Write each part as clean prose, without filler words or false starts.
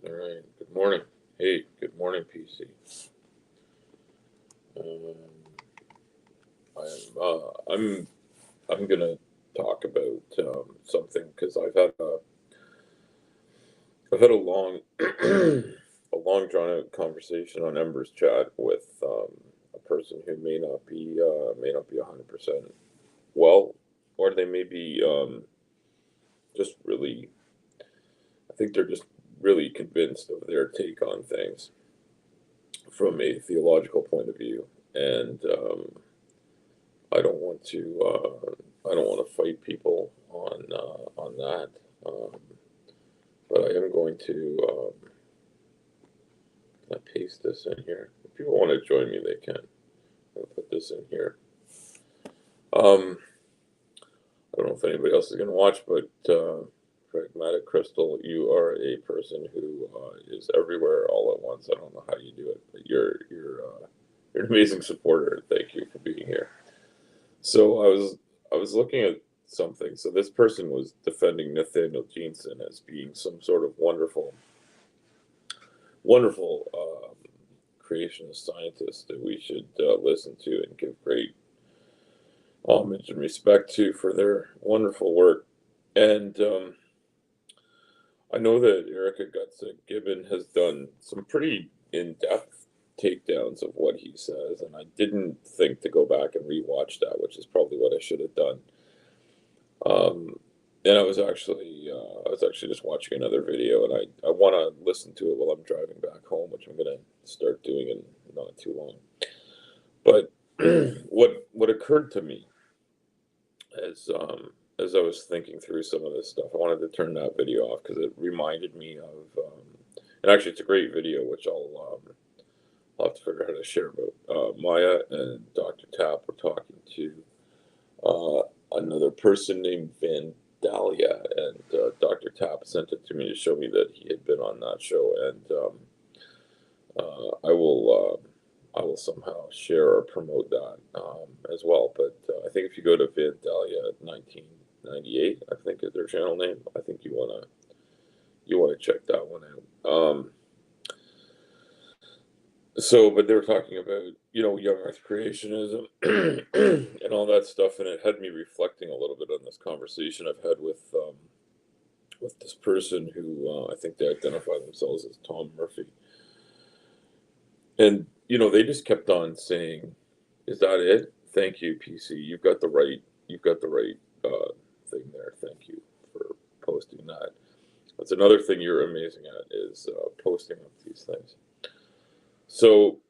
All right. Good morning. Hey, good morning, PC. Um, I'm gonna talk about something because I've had a long a long drawn out conversation on Ember's chat with a person who may not be 100% well, or they may be just really. I think they're just really convinced of their take on things from a theological point of view, and I don't want to. I don't want to fight people on that. Um, but I am going to. Can I paste this in here? If people want to join me, they can. I'll put this in here. Um, I don't know if anybody else is going to watch, but Pragmatic Crystal, you are a person who is everywhere all at once. I don't know how you do it, but you're an amazing supporter. Thank you for being here. So I was looking at something. So this person was defending Nathaniel Jeanson as being some sort of wonderful creationist scientist that we should listen to and give great homage and respect to for their wonderful work. And I know that Erica Gutzik Gibbon has done some pretty in-depth takedowns of what he says, and I didn't think to go back and rewatch that, which is probably what I should have done. Um, and I was actually just watching another video, and I want to listen to it while I'm driving back home, which I'm gonna start doing in not too long. But what occurred to me as I was thinking through some of this stuff, I wanted to turn that video off because it reminded me of, and actually it's a great video, which I'll have to figure out how to share. But Maya and Dr. Tapp were talking to uh, another person named Vandalia, and Dr. Tapp sent it to me to show me that he had been on that show, and I will somehow share or promote that as well. But I think if you go to Vandalia 1998, I think is their channel name. I think you wanna check that one out. But they were talking about, young Earth creationism and all that stuff, and it had me reflecting a little bit on this conversation I've had with this person who I think they identify themselves as Tom Murphy, and they just kept on saying, "Is that it? Thank you, PC. You've got the right thing there. Thank you for posting that." That's another thing you're amazing at is posting up these things. So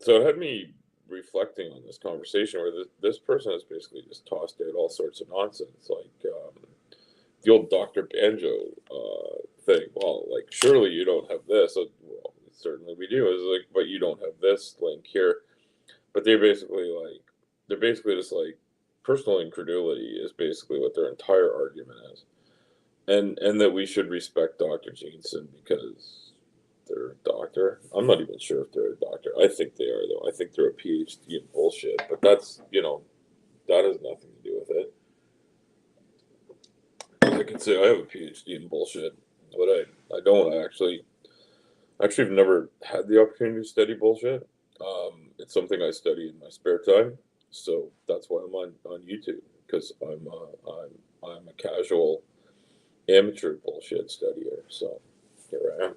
So it had me reflecting on this conversation where this person has basically just tossed out all sorts of nonsense, like the old Dr. Banjo thing. Well, like, surely you don't have this. Well, certainly we do. It's like, but you don't have this link here. But they're basically just like, personal incredulity is basically what their entire argument is, and that we should respect Dr. Jeanson because they're a doctor. I'm not even sure if they're a doctor. I think they are, though. I think they're a PhD in bullshit. But that has nothing to do with it. I can say I have a PhD in bullshit, but I don't actually have never had the opportunity to study bullshit. It's something I study in my spare time, so that's why I'm on YouTube because I'm a casual amateur bullshit studier. So here I am.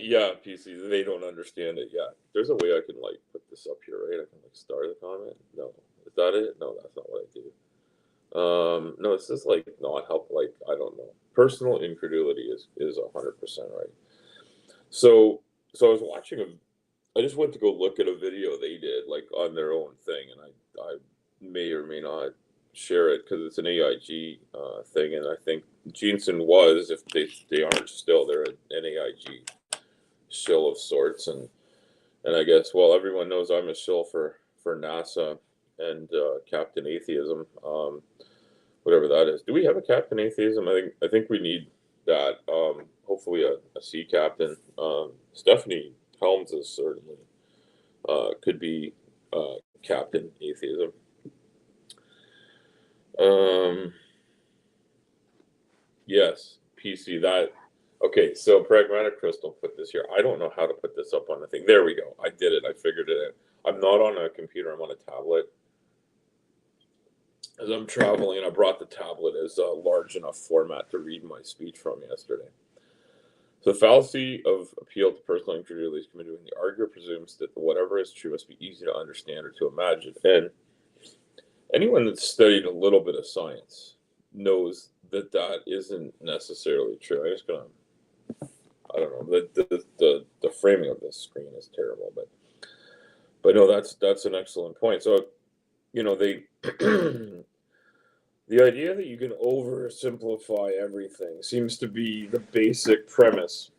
Yeah, PC, they don't understand it yet. There's a way I can like put this up here, right? I can like start a comment. No, is that it? No, that's not what I do. No, it's just like not help. Like I don't know. Personal incredulity is 100% right. So so I was watching a. I just went to go look at a video they did like on their own thing, and I may or may not share it because it's an AIG thing, and I think Jeanson was, if they aren't still, they're an AIG shill of sorts, and I guess, well, everyone knows I'm a shill for NASA and Captain Atheism, whatever that is. Do we have a Captain Atheism? I think we need that. Hopefully a sea captain. Stephanie Helms is certainly could be Captain Atheism. Um, yes, PC, okay, so Pragmatic Crystal put this here. I don't know how to put this up on the thing. There we go. I did it. I figured it out. I'm not on a computer. I'm on a tablet. As I'm traveling, I brought the tablet as a large enough format to read my speech from yesterday. So the fallacy of appeal to personal injury is committed when the arguer presumes that whatever is true must be easy to understand or to imagine. And anyone that's studied a little bit of science knows that that isn't necessarily true. I'm just gonna, I don't know, the framing of this screen is terrible, but no, that's an excellent point. So, they the idea that you can oversimplify everything seems to be the basic premise.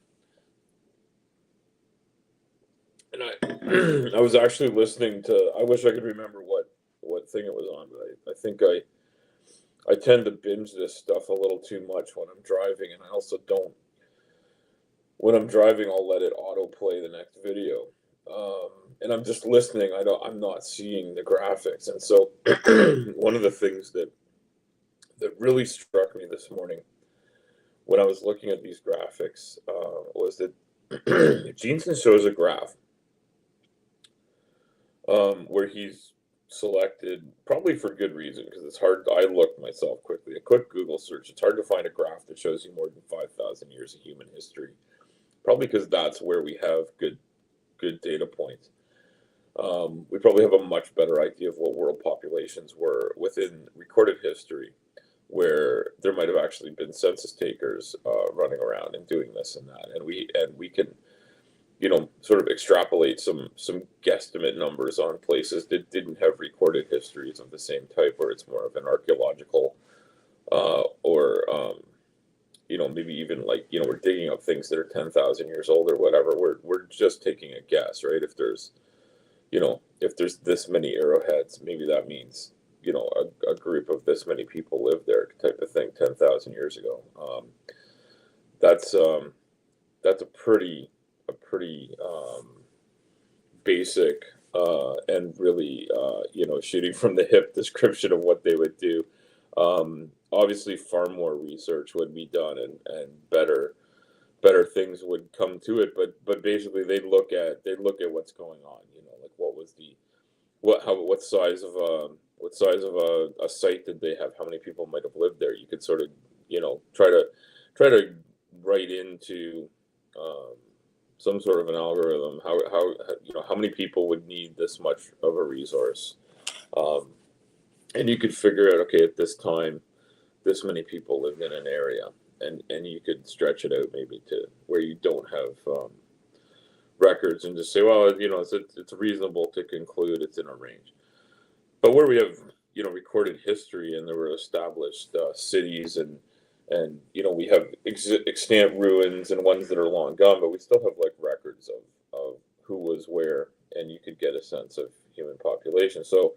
And I was actually listening to, I wish I could remember what thing it was on, but I think I tend to binge this stuff a little too much when I'm driving, and I also don't. When I'm driving, I'll let it autoplay the next video, and I'm just listening. I'm not seeing the graphics, and so one of the things that really struck me this morning when I was looking at these graphics was that Jeanson shows a graph where he's selected, probably for good reason, because it's hard. I looked myself quickly, a quick Google search. It's hard to find a graph that shows you more than 5,000 years of human history. Probably because that's where we have good data points. We probably have a much better idea of what world populations were within recorded history, where there might have actually been census takers running around and doing this and that, and we can, sort of extrapolate some guesstimate numbers on places that didn't have recorded histories of the same type, where it's more of an archaeological or maybe even like, we're digging up things that are 10,000 years old or whatever. We're just taking a guess, right? If there's this many arrowheads, maybe that means a group of this many people lived there, type of thing, 10,000 years ago. That's a pretty basic and really shooting from the hip description of what they would do. Obviously, far more research would be done, and better things would come to it. But basically, they look at what's going on. Like what size of a site did they have? How many people might have lived there? You could sort of try to write into some sort of an algorithm how many people would need this much of a resource, and you could figure out, okay, at this time this many people lived in an area, and you could stretch it out maybe to where you don't have records, and just say, well, it's reasonable to conclude it's in a range. But where we have recorded history, and there were established cities, and we have extant ruins and ones that are long gone, but we still have like records of who was where, and you could get a sense of human population. So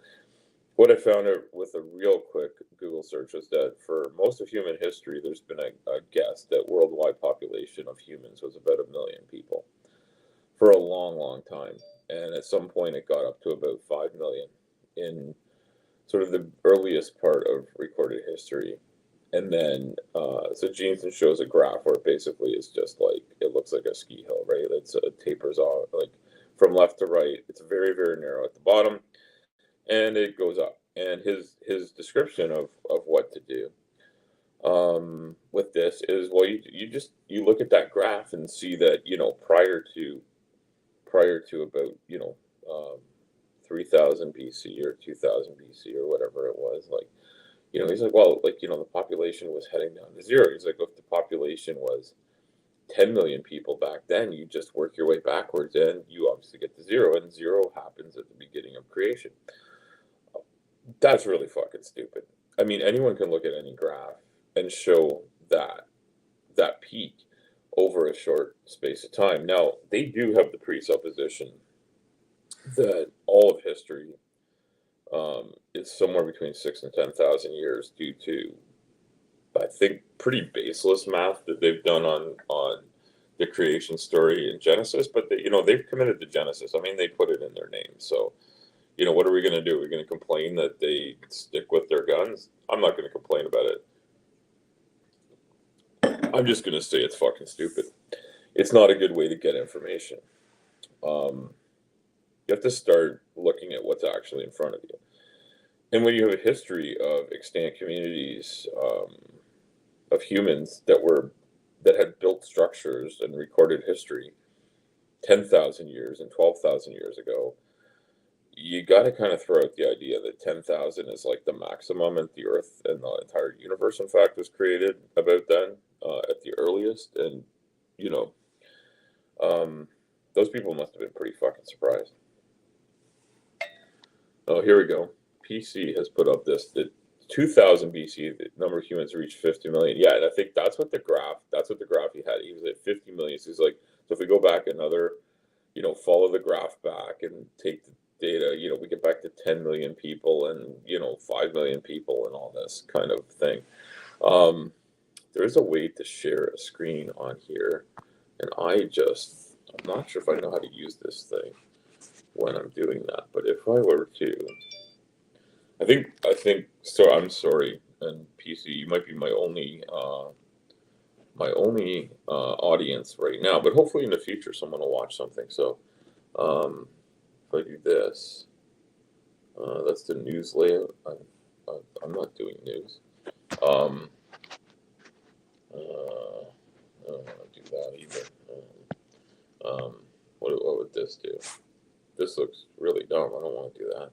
what I found out with a real quick Google search was that for most of human history, there's been a guess that worldwide population of humans was about 1 million people for a long, long time. And at some point it got up to about 5 million in sort of the earliest part of recorded history. And then, so Jeanson shows a graph where it basically is just like, it looks like a ski hill, right? It tapers off like from left to right. It's very, very narrow at the bottom, and it goes up. And his description of what to do with this is, well, you look at that graph and see that prior to about 3000 BC or 2000 BC or whatever it was, like he's like, well, like the population was heading down to zero. He's like, if the population was 10 million people back then, you just work your way backwards, and you obviously get to zero, and zero happens at the beginning of creation. That's really fucking stupid. I mean, anyone can look at any graph and show that peak over a short space of time. Now, they do have the presupposition that all of history is somewhere between 6,000 and 10,000 years, due to, I think, pretty baseless math that they've done on the creation story in Genesis. But they've committed to Genesis. I mean, they put it in their name. So what are we going to do? We're going to complain that they stick with their guns? I'm not going to complain about it. I'm just gonna say it's fucking stupid. It's not a good way to get information. Um, you have to start looking at what's actually in front of you. And when you have a history of extant communities, of humans that had built structures and recorded history 10,000 years and 12,000 years ago, you got to kind of throw out the idea that 10,000 is like the maximum, and the Earth and the entire universe, in fact, was created about then, at the earliest. And, you know, um, those people must have been pretty fucking surprised. Oh, here we go. PC has put up this, that 2000 BC, the number of humans reached 50 million. Yeah, and I think that's what the graph he had. He was at 50 million. So he's like, so if we go back another, follow the graph back and take the data, we get back to 10 million people and, 5 million people and all this kind of thing. There is a way to share a screen on here, and I'm not sure if I know how to use this thing when I'm doing that. But if I were to, I think, so I'm sorry, and PC, you might be my only audience right now, but hopefully in the future someone will watch something. So if I do this, that's the news layout. I'm not doing news. I don't want to do that either. What would this do? This looks really dumb. I don't want to do that.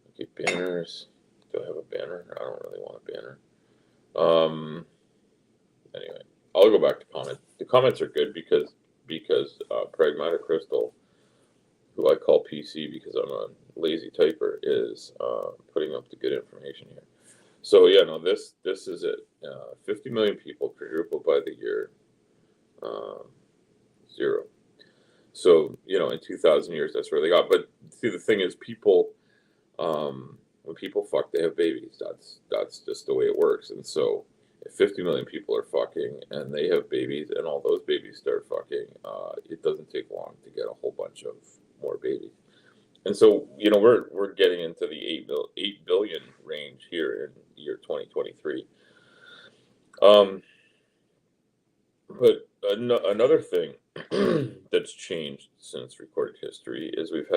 Okay, banners. Do I have a banner? I don't really want a banner. Anyway, I'll go back to comments. The comments are good because Pragmatic Crystal, who I call PC because I'm a lazy typer, is putting up the good information here. So yeah, no, this is it. 50 million people quadrupled by the year zero. So in 2,000 years, that's where they got. But see, the thing is, people, when people fuck, they have babies. That's just the way it works. And so, if 50 million people are fucking and they have babies, and all those babies start fucking, it doesn't take long to get a whole bunch of more babies. And so, we're getting into the 8 billion range here in year 2023. But another thing that's changed since recorded history is we've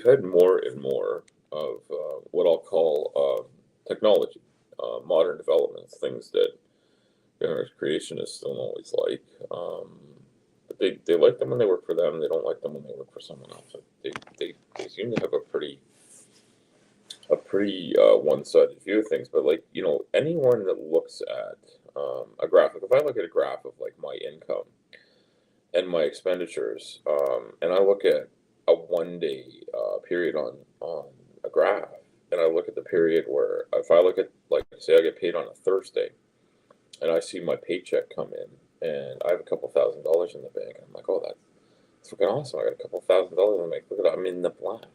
had more and more of what I'll call technology, modern developments, things that creationists don't always like. But they like them when they work for them. They don't like them when they work for someone else. They seem to have a pretty one-sided view of things. But anyone that looks at a graphic, if I look at a graph of like my income and my expenditures, and I look at a 1 day period on a graph, and I look at the period where, if I look at, like, say I get paid on a Thursday, and I see my paycheck come in, and I have a couple $1,000s in the bank, and I'm like, oh, that's fucking awesome. I got a couple $1,000s in the bank. Look at that, I'm in the black.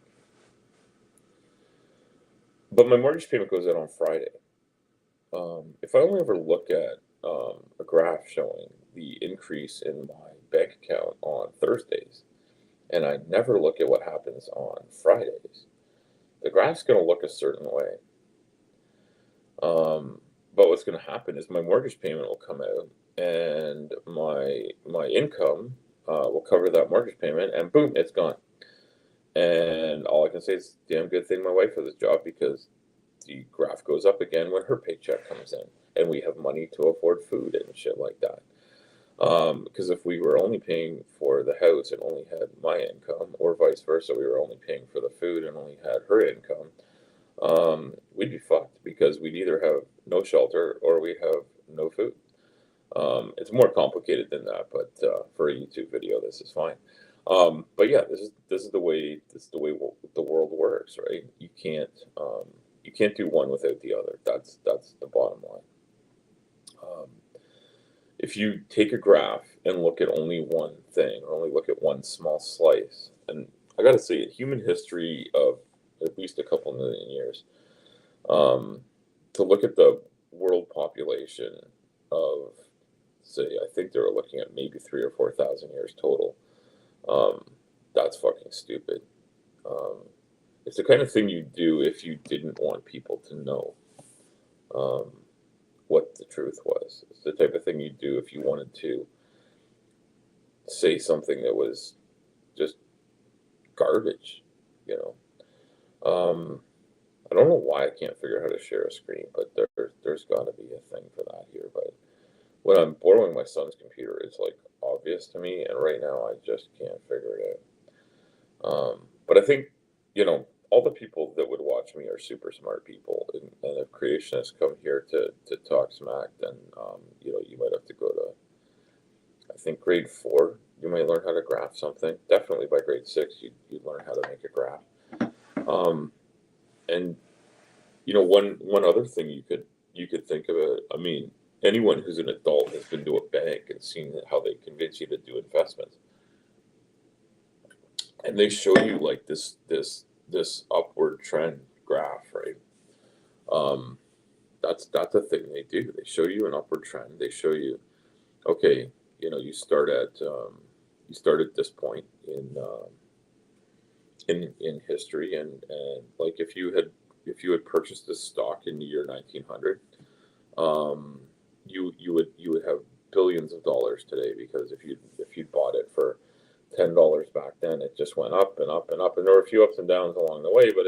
But my mortgage payment goes out on Friday. If I only ever look at a graph showing the increase in my bank account on Thursdays, and I never look at what happens on Fridays, the graph's going to look a certain way. But what's going to happen is my mortgage payment will come out, and my income will cover that mortgage payment, and boom, it's gone. And all I can say is, damn good thing my wife has this job, because the graph goes up again when her paycheck comes in, and we have money to afford food and shit like that. Because if we were only paying for the house and only had my income, or vice versa, we were only paying for the food and only had her income, we'd be fucked, because we'd either have no shelter or we have no food. It's more complicated than that, but for a YouTube video, this is fine. But yeah, this is the way the world works, right? You can't do one without the other. That's the bottom line. If you take a graph and look at only one thing, or only look at one small slice, and I got to say, in human history of at least a couple million years, to look at the world population of, say, I think they were looking at maybe 3,000 or 4,000 years total. That's fucking stupid. It's the kind of thing you do if you didn't want people to know what the truth was. It's the type of thing you'd do if you wanted to say something that was just garbage, you know. I don't know why I can't figure out how to share a screen, but there's got to be a thing for that here. But when I'm borrowing my son's computer, it's like obvious to me, and right now I just can't figure it out. But I think, all the people that would watch me are super smart people, and if creationists come here to talk smack, then you might have to go to, I think, grade 4. You might learn how to graph something. Definitely by grade 6, you'd learn how to make a graph. And one other thing you could think of it. I mean, anyone who's an adult has been to a bank and seen how they convince you to do investments, and they show you like this upward trend graph, right? Um, that's a thing they do. They show you an upward trend. They show you, okay, you start at this point in history, and like if you had purchased this stock in the year 1900, you would have billions of dollars today, because if you bought it for $10 back then, it just went up and up and up, and there were a few ups and downs along the way, but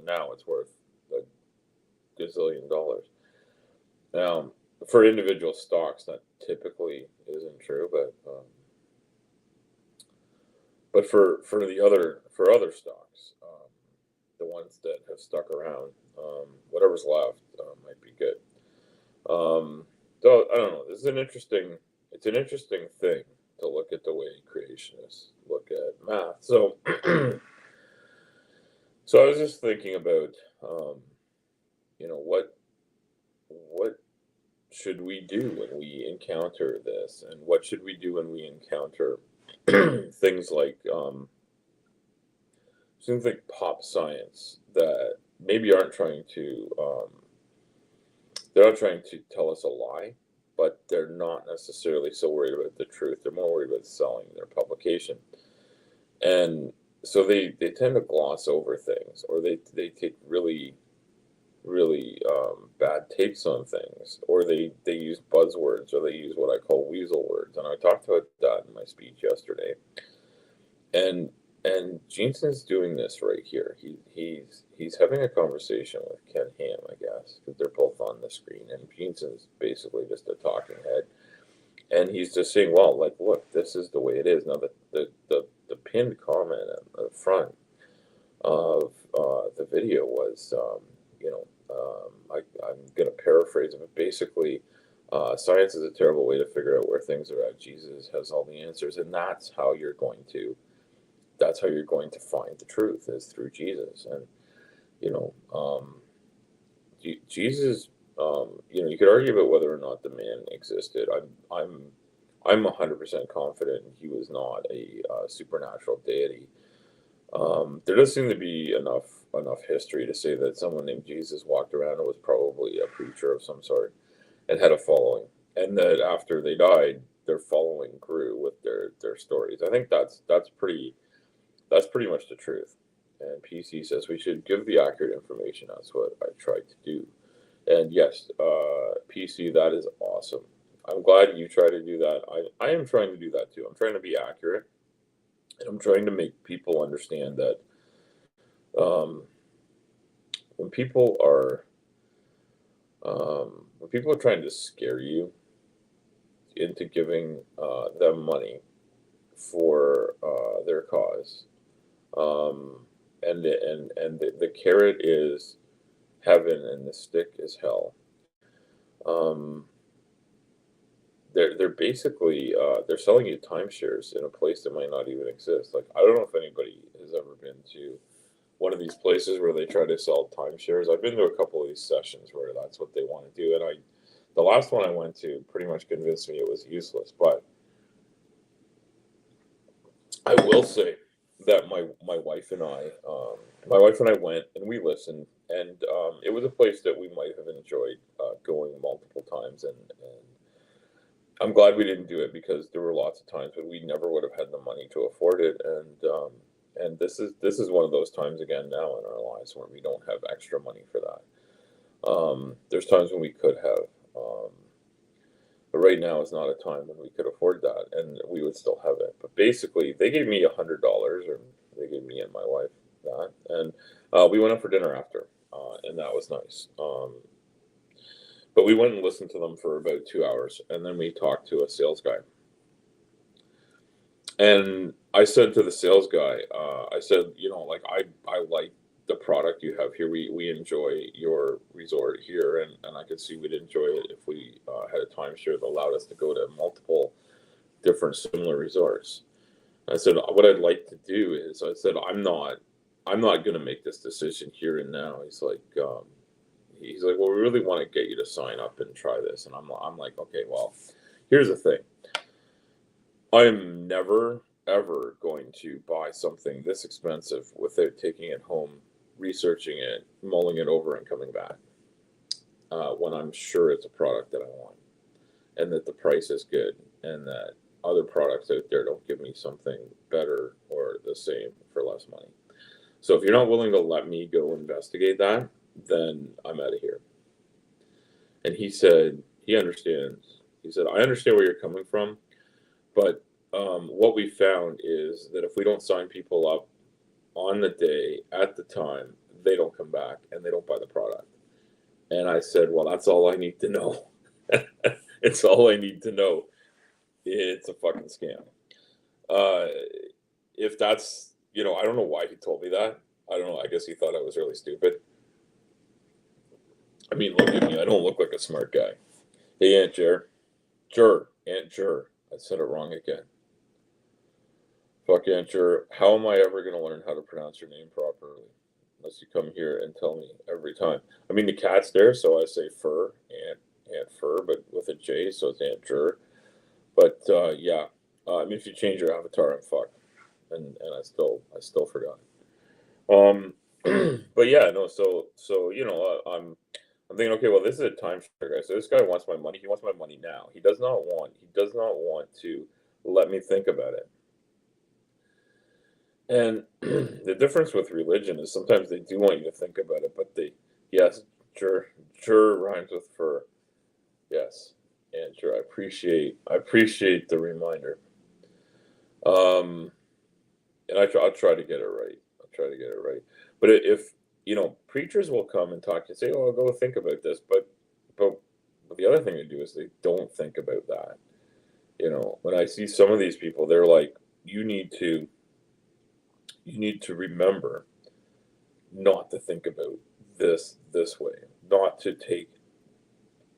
now it's worth a gazillion dollars. Now, for individual stocks, that typically isn't true, but for other stocks, the ones that have stuck around, whatever's left might be good. So I don't know. It's an interesting thing to look at the way creationists look at math. So, so I was just thinking about, what should we do when we encounter this, and what should we do when we encounter things like pop science that maybe aren't trying to they're not trying to tell us a lie, but they're not necessarily so worried about the truth. They're more worried about selling their publication. And so they tend to gloss over things, or they take really, really bad takes on things, or they use buzzwords, or they use what I call weasel words. And I talked about that in my speech yesterday. And Jensen's doing this right here. He's having a conversation with Ken Ham, I guess, because they're both on the screen, and Jensen's basically just a talking head, and he's just saying, "Well, like, look, this is the way it is." Now, the pinned comment at the front of the video was, I'm going to paraphrase it, but basically, science is a terrible way to figure out where things are at. Jesus has all the answers, and that's how you're going to find the truth, is through Jesus. And Jesus, you could argue about whether or not the man existed. I'm 100% confident he was not a supernatural deity. There does seem to be enough history to say that someone named Jesus walked around and was probably a preacher of some sort and had a following, and that after they died, their following grew with their stories. I think that's pretty much the truth. And PC says we should give the accurate information. That's what I tried to do. And yes, PC, that is awesome. I'm glad you try to do that. I am trying to do that too. I'm trying to be accurate, and I'm trying to make people understand that when people are trying to scare you into giving them money for their cause, and the carrot is heaven and the stick is hell. They're basically they're selling you timeshares in a place that might not even exist. Like, I don't know if anybody has ever been to one of these places where they try to sell timeshares. I've been to a couple of these sessions where that's what they want to do, and the last one I went to pretty much convinced me it was useless. But I will say that my wife and I went and we listened, and it was a place that we might have enjoyed going multiple times, and I'm glad we didn't do it, because there were lots of times when we never would have had the money to afford it, and this is one of those times again now in our lives where we don't have extra money for that. There's times when we could have. But right now is not a time when we could afford that, and we would still have it. But basically, they gave me $100, or they gave me and my wife that, and we went out for dinner after, and that was nice. But we went and listened to them for about 2 hours, and then we talked to a sales guy. And I said to the sales guy, I said, like I like the product you have here. We enjoy your resort here, and I could see we'd enjoy it if we had a timeshare that allowed us to go to multiple different similar resorts. I said, what I'd like to do is, I said, I'm not going to make this decision here and now. He's like, well, we really want to get you to sign up and try this. And I'm like, okay, well, here's the thing. I'm never, ever going to buy something this expensive without taking it home, researching it, mulling it over, and coming back when I'm sure it's a product that I want and that the price is good and that other products out there don't give me something better or the same for less money. So if you're not willing to let me go investigate that, then I'm out of here. And he said, he understands. He said, I understand where you're coming from, but what we found is that if we don't sign people up on the day at the time, they don't come back and they don't buy the product. And I said, well, that's all I need to know. It's all I need to know. It's a fucking scam. If that's, I don't know why he told me that. I don't know. I guess he thought I was really stupid. I mean, look at me. I don't look like a smart guy. Hey, Aunt Jer. Aunt Jer. I said it wrong again. Fuck Aunt Jer. How am I ever going to learn how to pronounce your name properly? Unless you come here and tell me every time. I mean, the cat's there, so I say Fur, Aunt Fur, but with a J, so it's Aunt Jer. But yeah, I mean, if you change your avatar, I'm fucked, and I still forgot. But yeah, no. So I'm thinking, okay, well, this is a timeshare guy. So this guy wants my money. He wants my money now. He does not want to let me think about it. And the difference with religion is sometimes they do want you to think about it, but yes, Jur rhymes with fur. Yes, and sure, I appreciate the reminder. Um, and I'll try to get it right. I'll try to get it right. But if preachers will come and talk to you, say, "Oh, go think about this," but the other thing they do is they don't think about that. When I see some of these people, they're like, "You need to remember not to think about this way, not to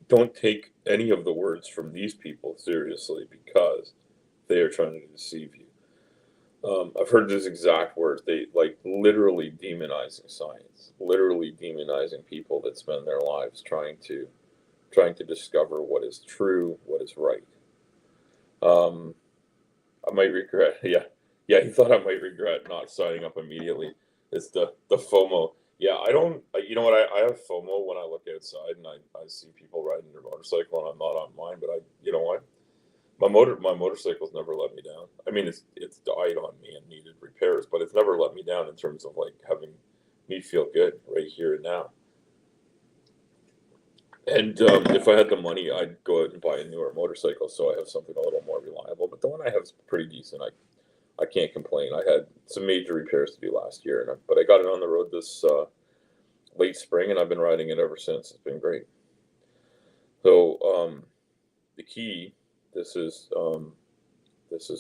don't take any of the words from these people seriously because they are trying to deceive you." I've heard these exact words. They like literally demonizing science, literally demonizing people that spend their lives trying to discover what is true, what is right. I might regret. Yeah. He thought I might regret not signing up immediately. It's the FOMO. Yeah, I don't. You know what? I have FOMO when I look outside and I see people riding their motorcycle and I'm not on mine. But you know what? My motorcycle's never let me down. I mean, it's died on me and needed repairs, but it's never let me down in terms of like having me feel good right here and now. And if I had the money, I'd go out and buy a newer motorcycle so I have something a little more reliable. But the one I have is pretty decent. I can't complain. I had some major repairs to do last year, but I got it on the road this late spring, and I've been riding it ever since. It's been great. So the key, this is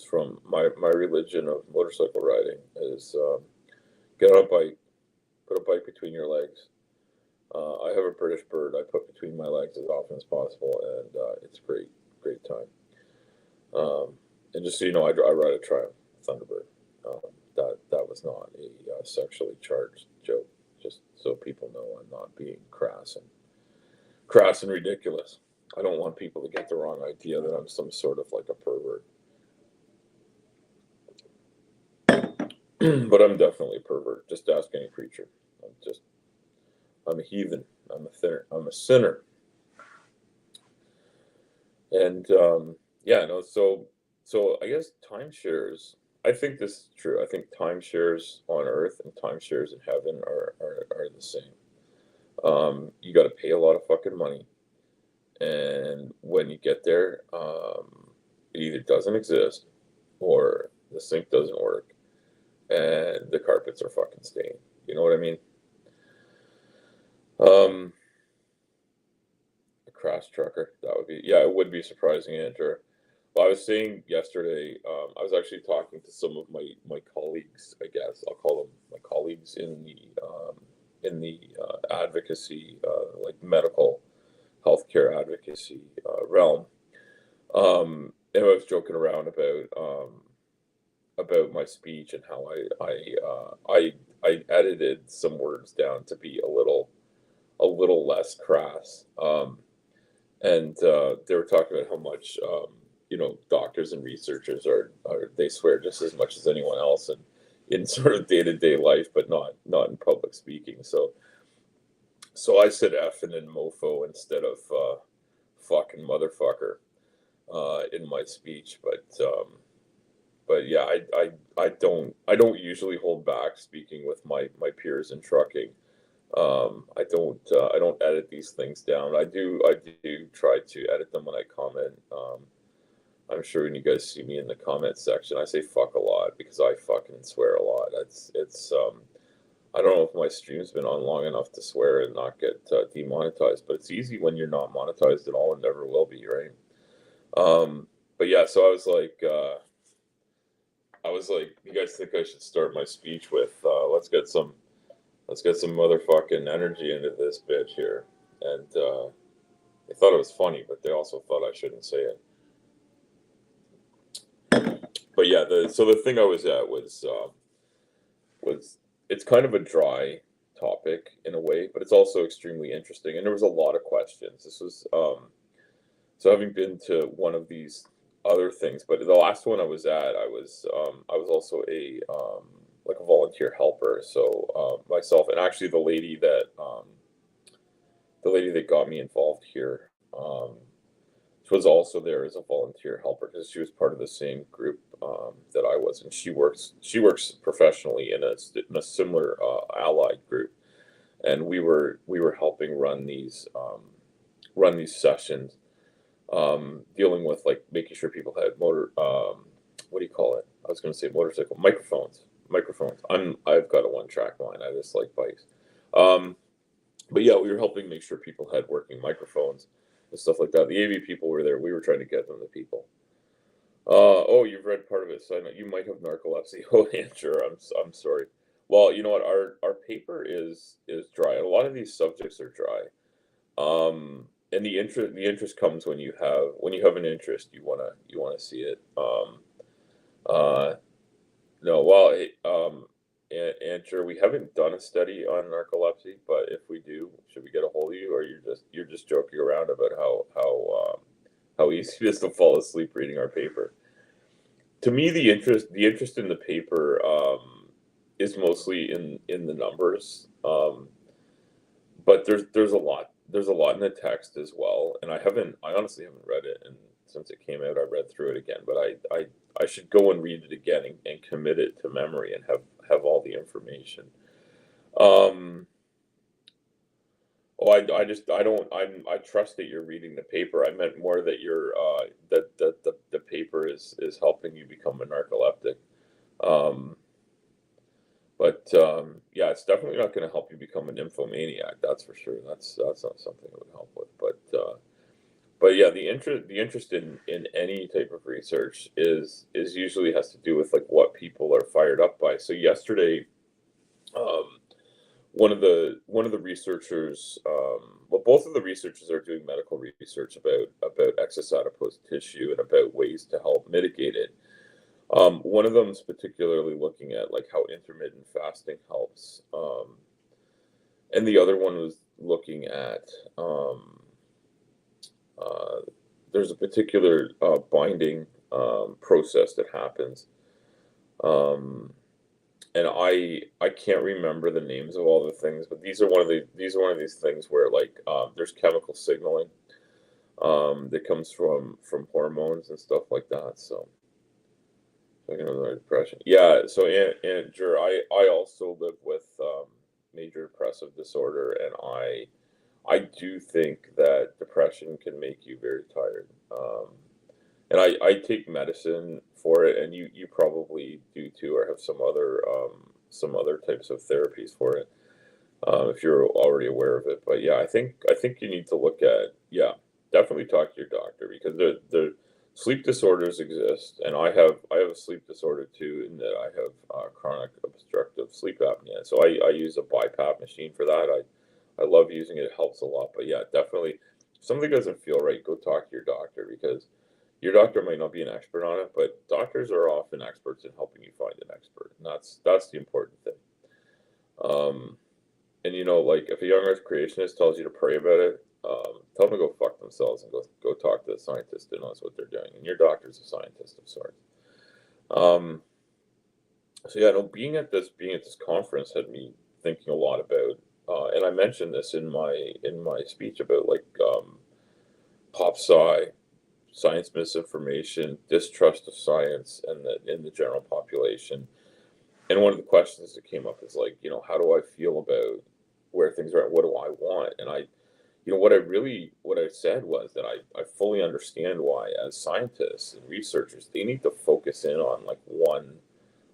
from my religion of motorcycle riding, is get on a bike, put a bike between your legs. I have a British bird I put between my legs as often as possible, and it's great time. And just so you know, I ride a Triumph Thunderbird. That was not a sexually charged joke. Just so people know, I'm not being crass and ridiculous. I don't want people to get the wrong idea that I'm some sort of like a pervert. But I'm definitely a pervert. Just ask any preacher. I'm a heathen. I'm a sinner. And yeah, no. So I guess timeshares. I think this is true. I think timeshares on Earth and timeshares in heaven are the same. You got to pay a lot of fucking money, and and when you get there, it either doesn't exist or the sink doesn't work and the carpets are fucking stained. You know what I mean? Um, a crash trucker. That would be, yeah, it would be surprising, Andrew. Well, I was saying yesterday, I was actually talking to some of my colleagues. I guess I'll call them my colleagues in the advocacy, like medical healthcare advocacy realm. And I was joking around about my speech and how I edited some words down to be a little less crass. And they were talking about how much doctors and researchers are they swear just as much as anyone else and in sort of day to day life, but not in public speaking. So I said effing and mofo instead of fucking motherfucker in my speech, but yeah, I don't usually hold back speaking with my peers in trucking. I don't edit these things down. I do try to edit them when I comment. I'm sure when you guys see me in the comment section, I say fuck a lot because I fucking swear a lot. It's I don't know if my stream's been on long enough to swear and not get demonetized, but it's easy when you're not monetized at all and never will be, right? But yeah, so I was like, you guys think I should start my speech with let's get some motherfucking energy into this bitch here, and they thought it was funny, but they also thought I shouldn't say it. But yeah, the thing I was at was it's kind of a dry topic in a way, but it's also extremely interesting, and there was a lot of questions. This was so having been to one of these other things, but the last one I was at, I was also a like a volunteer helper. So myself and actually the lady that got me involved here, she was also there as a volunteer helper because she was part of the same group that I was, and she works professionally in a similar allied group, and we were helping run these sessions, dealing with like making sure people had what do you call it? I was going to say motorcycle microphones. I've got a one track mind. I just like bikes. But yeah, we were helping make sure people had working microphones and stuff like that. The AV people were there. We were trying to get them to people. Oh, you've read part of it, so I know you might have narcolepsy. Oh, Andrew, I'm sorry. Well, you know what? Our paper is dry. A lot of these subjects are dry. And the interest comes when you have an interest. You wanna see it. Uh, no, well, Andrew, we haven't done a study on narcolepsy, but if we do, should we get a hold of you, or you're just joking around about how easy it is to fall asleep reading our paper? To me, the interest in the paper is mostly in the numbers, but there's a lot in the text as well, and I honestly haven't read it, and since it came out, I read through it again, but I should go and read it again and commit it to memory and have all the information. Um, oh, I don't I trust that you're reading the paper. I meant more that you're that the paper is helping you become a narcoleptic. Um, but yeah, it's definitely not going to help you become a nymphomaniac. That's for sure. That's not something it would help with. But yeah, the interest in any type of research is usually has to do with like what people are fired up by. So yesterday, um, one of the researchers, well, both of the researchers are doing medical research about excess adipose tissue and about ways to help mitigate it. One of them is particularly looking at like how intermittent fasting helps, and the other one was looking at uh, there's a particular binding process that happens, um, and I can't remember the names of all the things, but these are one of these things where like there's chemical signaling that comes from hormones and stuff like that. So talking about depression, yeah. So Andrew, I also live with major depressive disorder, and I do think that depression can make you very tired. And I take medicine for it, and you probably do too, or have some other types of therapies for it, if you're already aware of it. But yeah, I think you need to look at, yeah, definitely talk to your doctor, because the sleep disorders exist, and I have a sleep disorder too, in that I have chronic obstructive sleep apnea. So I use a BiPAP machine for that. I love using it. It helps a lot. But yeah, definitely, if something doesn't feel right, go talk to your doctor, because your doctor might not be an expert on it, but doctors are often experts in helping you find an expert, and that's the important thing. Um, and like, if a young Earth creationist tells you to pray about it, tell them to go fuck themselves and go talk to a scientist who knows what they're doing. And your doctor's a scientist of sorts. Um, so yeah, no, being at this conference had me thinking a lot about, and I mentioned this in my speech about, like, pop science misinformation, distrust of science, and in the general population. And one of the questions that came up is, like, how do I feel about where things are at? What do I want? And what I said was that I fully understand why, as scientists and researchers, they need to focus in on, like, one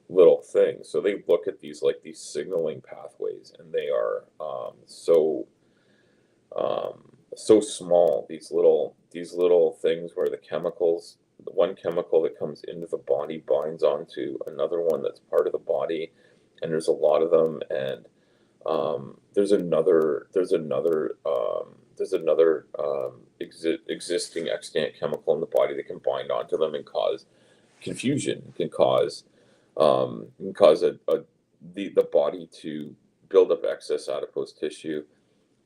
little thing. So they look at these signaling pathways, and they are so small. These little things where the one chemical that comes into the body binds onto another one that's part of the body, and there's a lot of them. And there's another existing extant chemical in the body that can bind onto them and cause confusion. Can cause the body to build up excess adipose tissue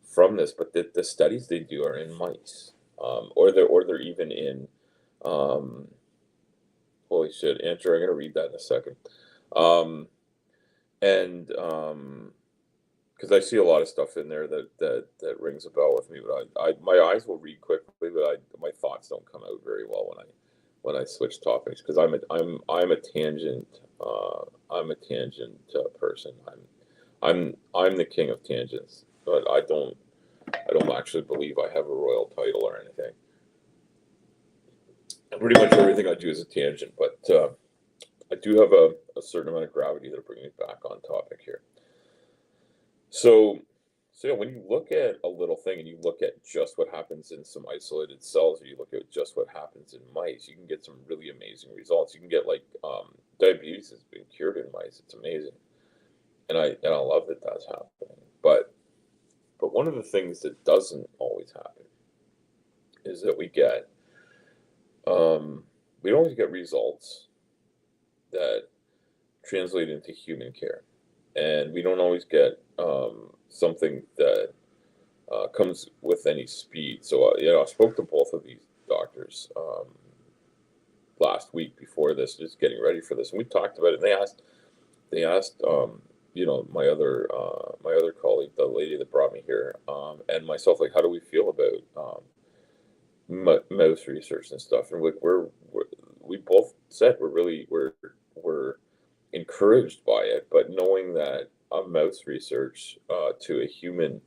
from this. But the studies they do are in mice, or they're even in, um, holy shit, Andrew, I'm gonna read that in a second. Um, and because I see a lot of stuff in there that rings a bell with me, but my eyes will read quickly, but my thoughts don't come out very well when I switch topics, because I'm a tangent person. I'm the king of tangents, but I don't actually believe I have a royal title or anything. Pretty much everything I do is a tangent, but I do have a certain amount of gravity that'll bring me back on topic here. So, so yeah, when you look at a little thing and you look at just what happens in some isolated cells, or you look at just what happens in mice, you can get some really amazing results. You can get, like, diabetes has been cured in mice. It's amazing, and I love that that's happening. But one of the things that doesn't always happen is that we don't always get results that translate into human care, and we don't always get something that comes with any speed. So I spoke to both of these doctors last week before this, just getting ready for this, and we talked about it. And they asked my other colleague, the lady that brought me here, and myself, like, how do we feel about mouse research and stuff? And we both said we're encouraged by it, but knowing that a mouse research to a human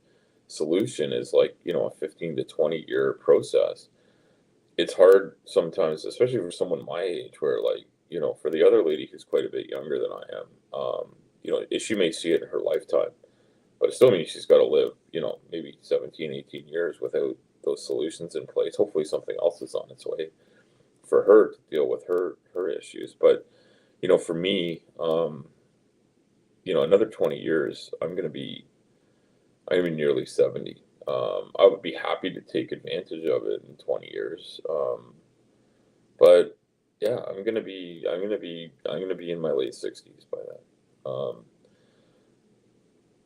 solution is, like, a 15 to 20-year process. It's hard sometimes, especially for someone my age, where, like, for the other lady who's quite a bit younger than I am, she may see it in her lifetime, but it still means she's got to live, maybe 17, 18 years without those solutions in place. Hopefully something else is on its way for her to deal with her issues. But, for me, another 20 years, I'm nearly 70. I would be happy to take advantage of it in 20 years. But yeah, I'm gonna be in my late 60s by then.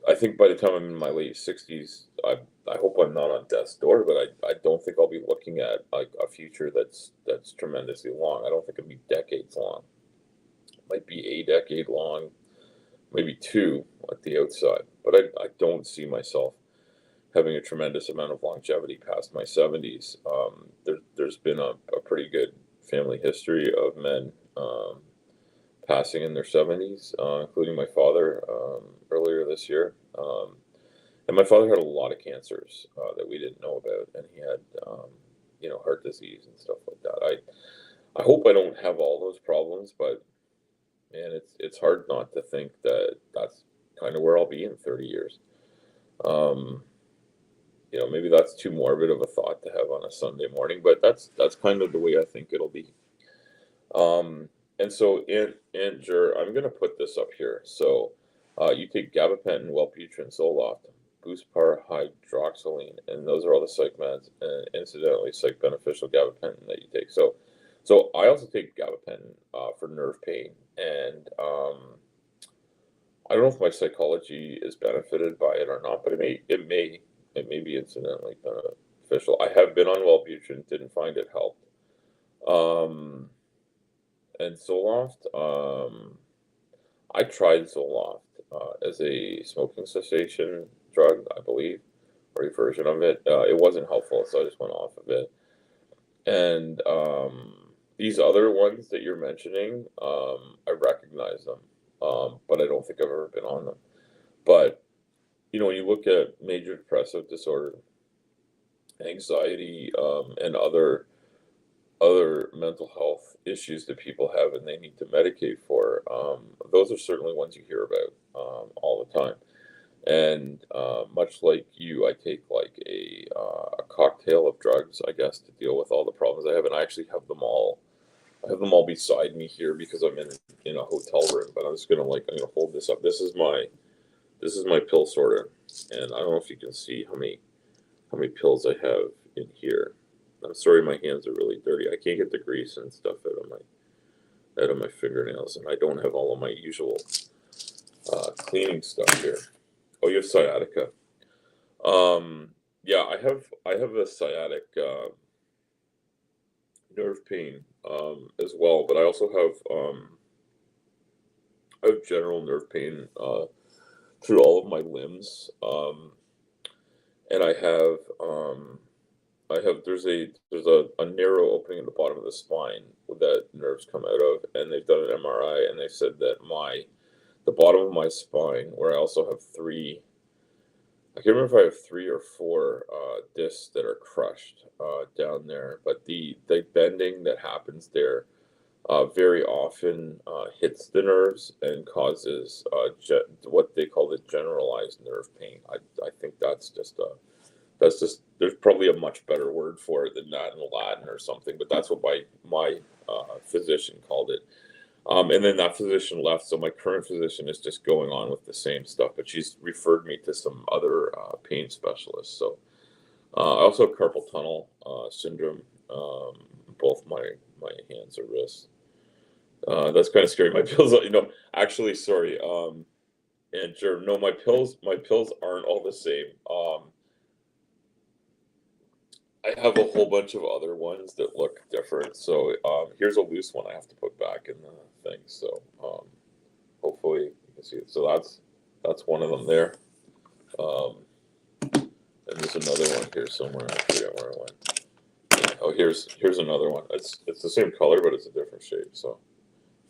I think by the time I'm in my late 60s, I hope I'm not on death's door, but I don't think I'll be looking at, like, a future that's tremendously long. I don't think it'll be decades long. It might be a decade long, maybe two at the outside. But I don't see myself having a tremendous amount of longevity past my 70s. There's been a pretty good family history of men passing in their 70s, including my father earlier this year. And my father had a lot of cancers that we didn't know about, and he had, heart disease and stuff like that. I hope I don't have all those problems, but man, it's hard not to think that that's kind of where I'll be in 30 years. Um, maybe that's too morbid of a thought to have on a Sunday morning, but that's kind of the way I think it'll be. And so in Jur, I'm gonna put this up here. So you take gabapentin, Wellbutrin, Zoloft, Buspar, hydroxyline, and those are all the psych meds, and incidentally, psych beneficial gabapentin that you take. So I also take gabapentin for nerve pain, and I don't know if my psychology is benefited by it or not, but it may be incidentally beneficial. I have been on Wellbutrin, didn't find it helped. Um, and Zoloft, I tried Zoloft as a smoking cessation drug, I believe, or a version of it. It wasn't helpful, so I just went off of it. And these other ones that you're mentioning, I recognize them, but I don't think I've ever been on them. But when you look at major depressive disorder, anxiety, and other mental health issues that people have and they need to medicate for, those are certainly ones you hear about all the time. And much like you, I take like a cocktail of drugs, I guess, to deal with all the problems I have, and I actually have them all. I have them all beside me here because I'm in a hotel room. But I'm gonna hold this up. This is my pill sorter, and I don't know if you can see how many pills I have in here. I'm sorry, my hands are really dirty. I can't get the grease and stuff out of my fingernails, and I don't have all of my usual cleaning stuff here. Oh, you have sciatica. Yeah, I have a sciatic nerve pain as well, but I also have general nerve pain through all of my limbs, and I have there's a narrow opening at the bottom of the spine that nerves come out of, and they've done an MRI, and they said that the bottom of my spine, where I also have three. I can't remember if I have three or four discs that are crushed down there, but the bending that happens there very often hits the nerves and causes what they call the generalized nerve pain. I think that's just there's probably a much better word for it than that in Latin or something, but that's what my physician called it. And then that physician left, so my current physician is just going on with the same stuff, but she's referred me to some other pain specialists. So I also have carpal tunnel syndrome, both my hands or wrists. That's kind of scary. My pills, actually, sorry, and sure, no, my pills aren't all the same. I have a whole bunch of other ones that look different. So here's a loose one I have to put back in the thing. So hopefully you can see it. So that's one of them there. And there's another one here somewhere. I forget where it went. Oh, here's another one. It's the same color, but it's a different shape. So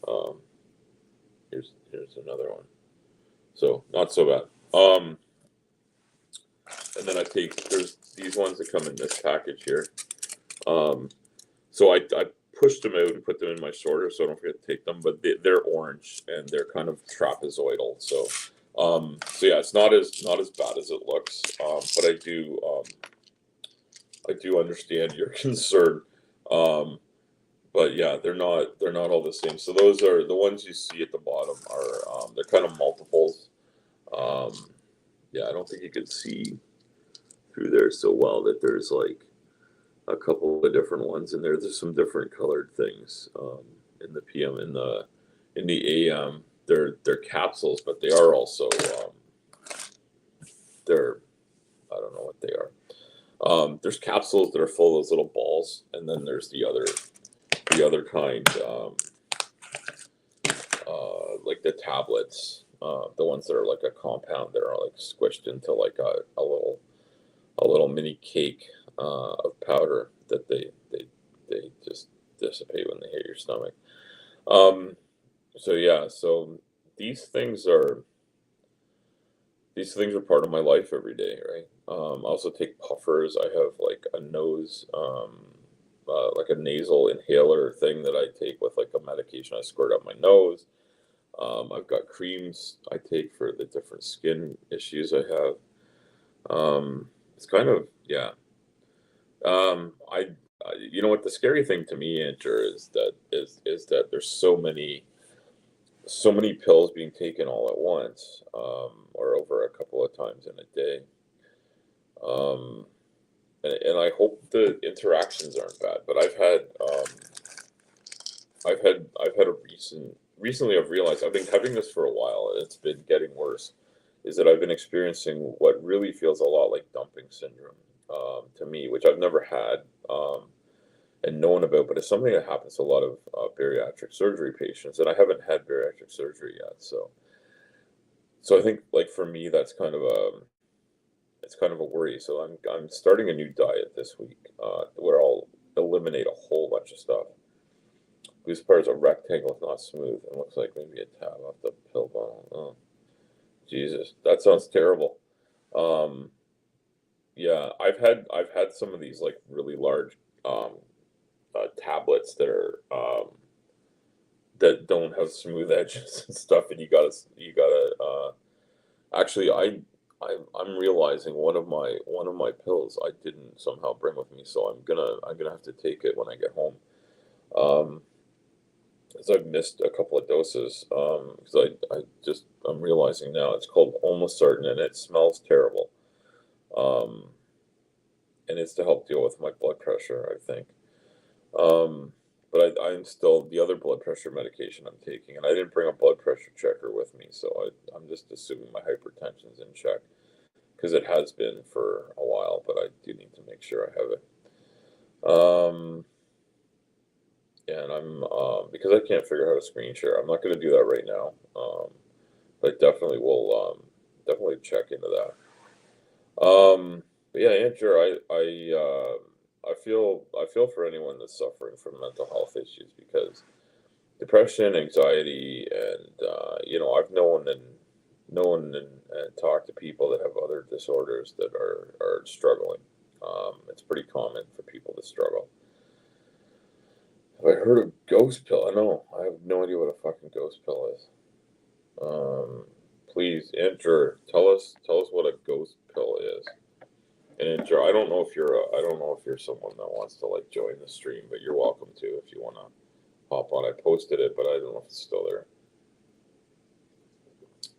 um, here's another one. So not so bad. And then there's these ones that come in this package here. So I pushed them out and put them in my sorter so I don't forget to take them. But they're orange and they're kind of trapezoidal. So yeah, it's not as bad as it looks. But I do understand your concern. But yeah, they're not all the same. So those are the ones you see at the bottom are they're kind of multiples. Um, yeah, I don't think you can see through there so well that there's like a couple of different ones in there. There's some different colored things in the PM in the AM. They're capsules, but they are also they're I don't know what they are. There's capsules that are full of those little balls, and then there's the other kind, like the tablets, the ones that are like a compound that are like squished into like a little mini cake of powder that they just dissipate when they hit your stomach. Um, so yeah, so these things are these things are part of my life every day, right? I also take puffers. I have like a nose, like a nasal inhaler thing that I take with like a medication I squirt up my nose. I've got creams I take for the different skin issues I have. It's kind of, yeah. You know what the scary thing to me, Andrew, is that there's so many pills being taken all at once, or over a couple of times in a day. Um, and I hope the interactions aren't bad. But I've had a recently I've realized I've been having this for a while, and it's been getting worse. Is that I've been experiencing what really feels a lot like dumping syndrome, to me, which I've never had. And known about, but it's something that happens to a lot of bariatric surgery patients, and I haven't had bariatric surgery yet. So I think, like for me, that's kind of a it's kind of a worry. So I'm starting a new diet this week, where I'll eliminate a whole bunch of stuff. This part is a rectangle, it's not smooth. It looks like maybe a tab off the pill bottle. Oh, Jesus, that sounds terrible. Um, yeah, I've had some of these like really large um, tablets that don't have smooth edges and stuff, and you gotta actually I'm realizing one of my pills I didn't somehow bring with me, so I'm gonna have to take it when I get home. Um, as I've missed a couple of doses, because I'm realizing now it's called Olmesartan, and it smells terrible. Um, and it's to help deal with my blood pressure, I think. Um, but I'm still the other blood pressure medication I'm taking, and I didn't bring a blood pressure checker with me, so I'm just assuming my hypertension's in check because it has been for a while, but I do need to make sure I have it. Um, and because I can't figure out how to screen share, I'm not going to do that right now. But definitely will definitely check into that. But yeah, Andrew, I feel for anyone that's suffering from mental health issues because depression, anxiety, and I've known and talked to people that have other disorders that are struggling. It's pretty common for people to struggle. Have I heard of ghost pill? I know. I have no idea what a fucking ghost pill is. Um, Please, Andrew, tell us what a ghost pill is. And Andrew, I don't know if you're someone that wants to like join the stream, but you're welcome to if you want to hop on. I posted it, but I don't know if it's still there.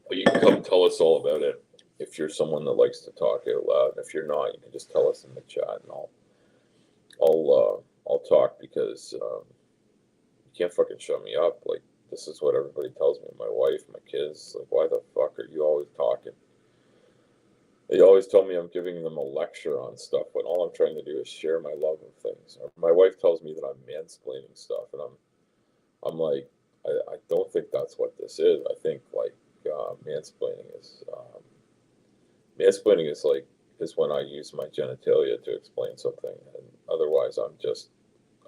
But you can come tell us all about it if you're someone that likes to talk out loud. And if you're not, you can just tell us in the chat, and I'll talk because you can't fucking shut me up. Like this is what everybody tells me. My wife, my kids, like why the fuck are you always talking? They always tell me I'm giving them a lecture on stuff when all I'm trying to do is share my love of things. Or my wife tells me that I'm mansplaining stuff, and I'm like, I don't think that's what this is. I think like mansplaining is like is when I use my genitalia to explain something, and otherwise I'm just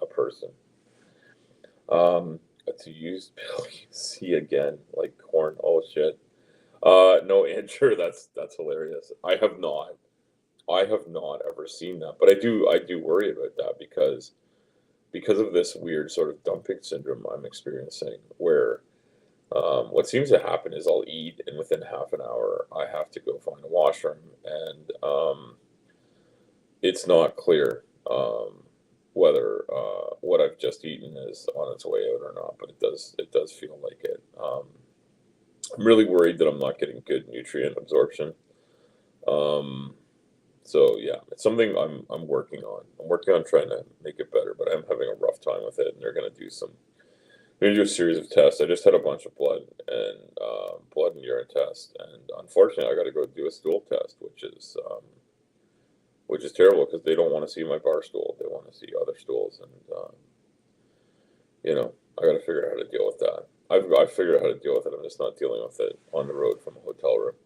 a person. To use pill you see again like corn. Oh shit. No, Andrew, that's hilarious. I have not ever seen that, but I do worry about that because of this weird sort of dumping syndrome I'm experiencing, where what seems to happen is I'll eat, and within half an hour I have to go find a washroom, and it's not clear whether what I've just eaten is on its way out or not, but it does feel like it. I'm really worried that I'm not getting good nutrient absorption. Um, so yeah, it's something I'm working on. I'm working on trying to make it better, but I'm having a rough time with it. And they're gonna do a series of tests. I just had a bunch of blood and urine tests, and unfortunately, I got to go do a stool test, which is terrible because they don't want to see my bar stool. They want to see other stools, and I got to figure out how to deal with that. I've figured out how to deal with it. I'm just not dealing with it on the road from a hotel room.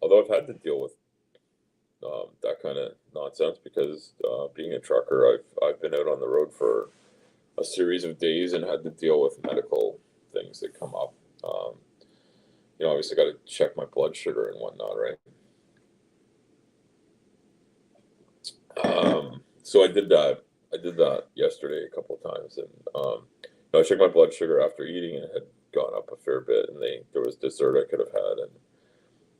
Although I've had to deal with that kind of nonsense because being a trucker, I've been out on the road for a series of days and had to deal with medical things that come up. Um, obviously got to check my blood sugar and whatnot, right? So I did that. I did that yesterday a couple of times, and I checked my blood sugar after eating, and it had gone up a fair bit. And there was dessert I could have had, and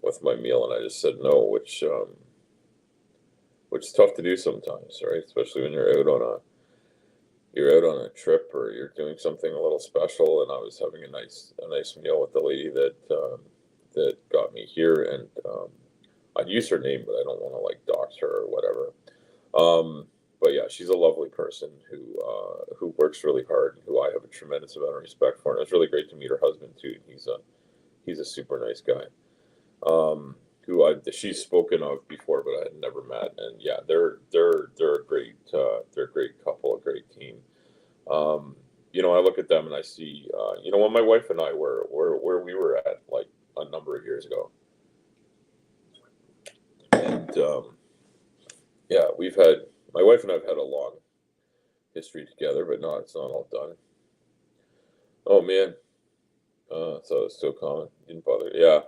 with my meal, and I just said no, which is tough to do sometimes, right? Especially when you're out on a trip or you're doing something a little special. And I was having a nice meal with the lady that got me here, and I'd use her name, but I don't want to like dox her or whatever. But yeah, she's a lovely person who works really hard, and who I have a tremendous amount of respect for. And it's really great to meet her husband too. He's a super nice guy. She's spoken of before, but I had never met. And yeah, they're a great couple, a great team. I look at them and I see, when my wife and I were where we were at like a number of years ago, and yeah, we've had my wife and I've had a long history together, but no, it's not all done. Oh man, so it's so common. Didn't bother. Yeah,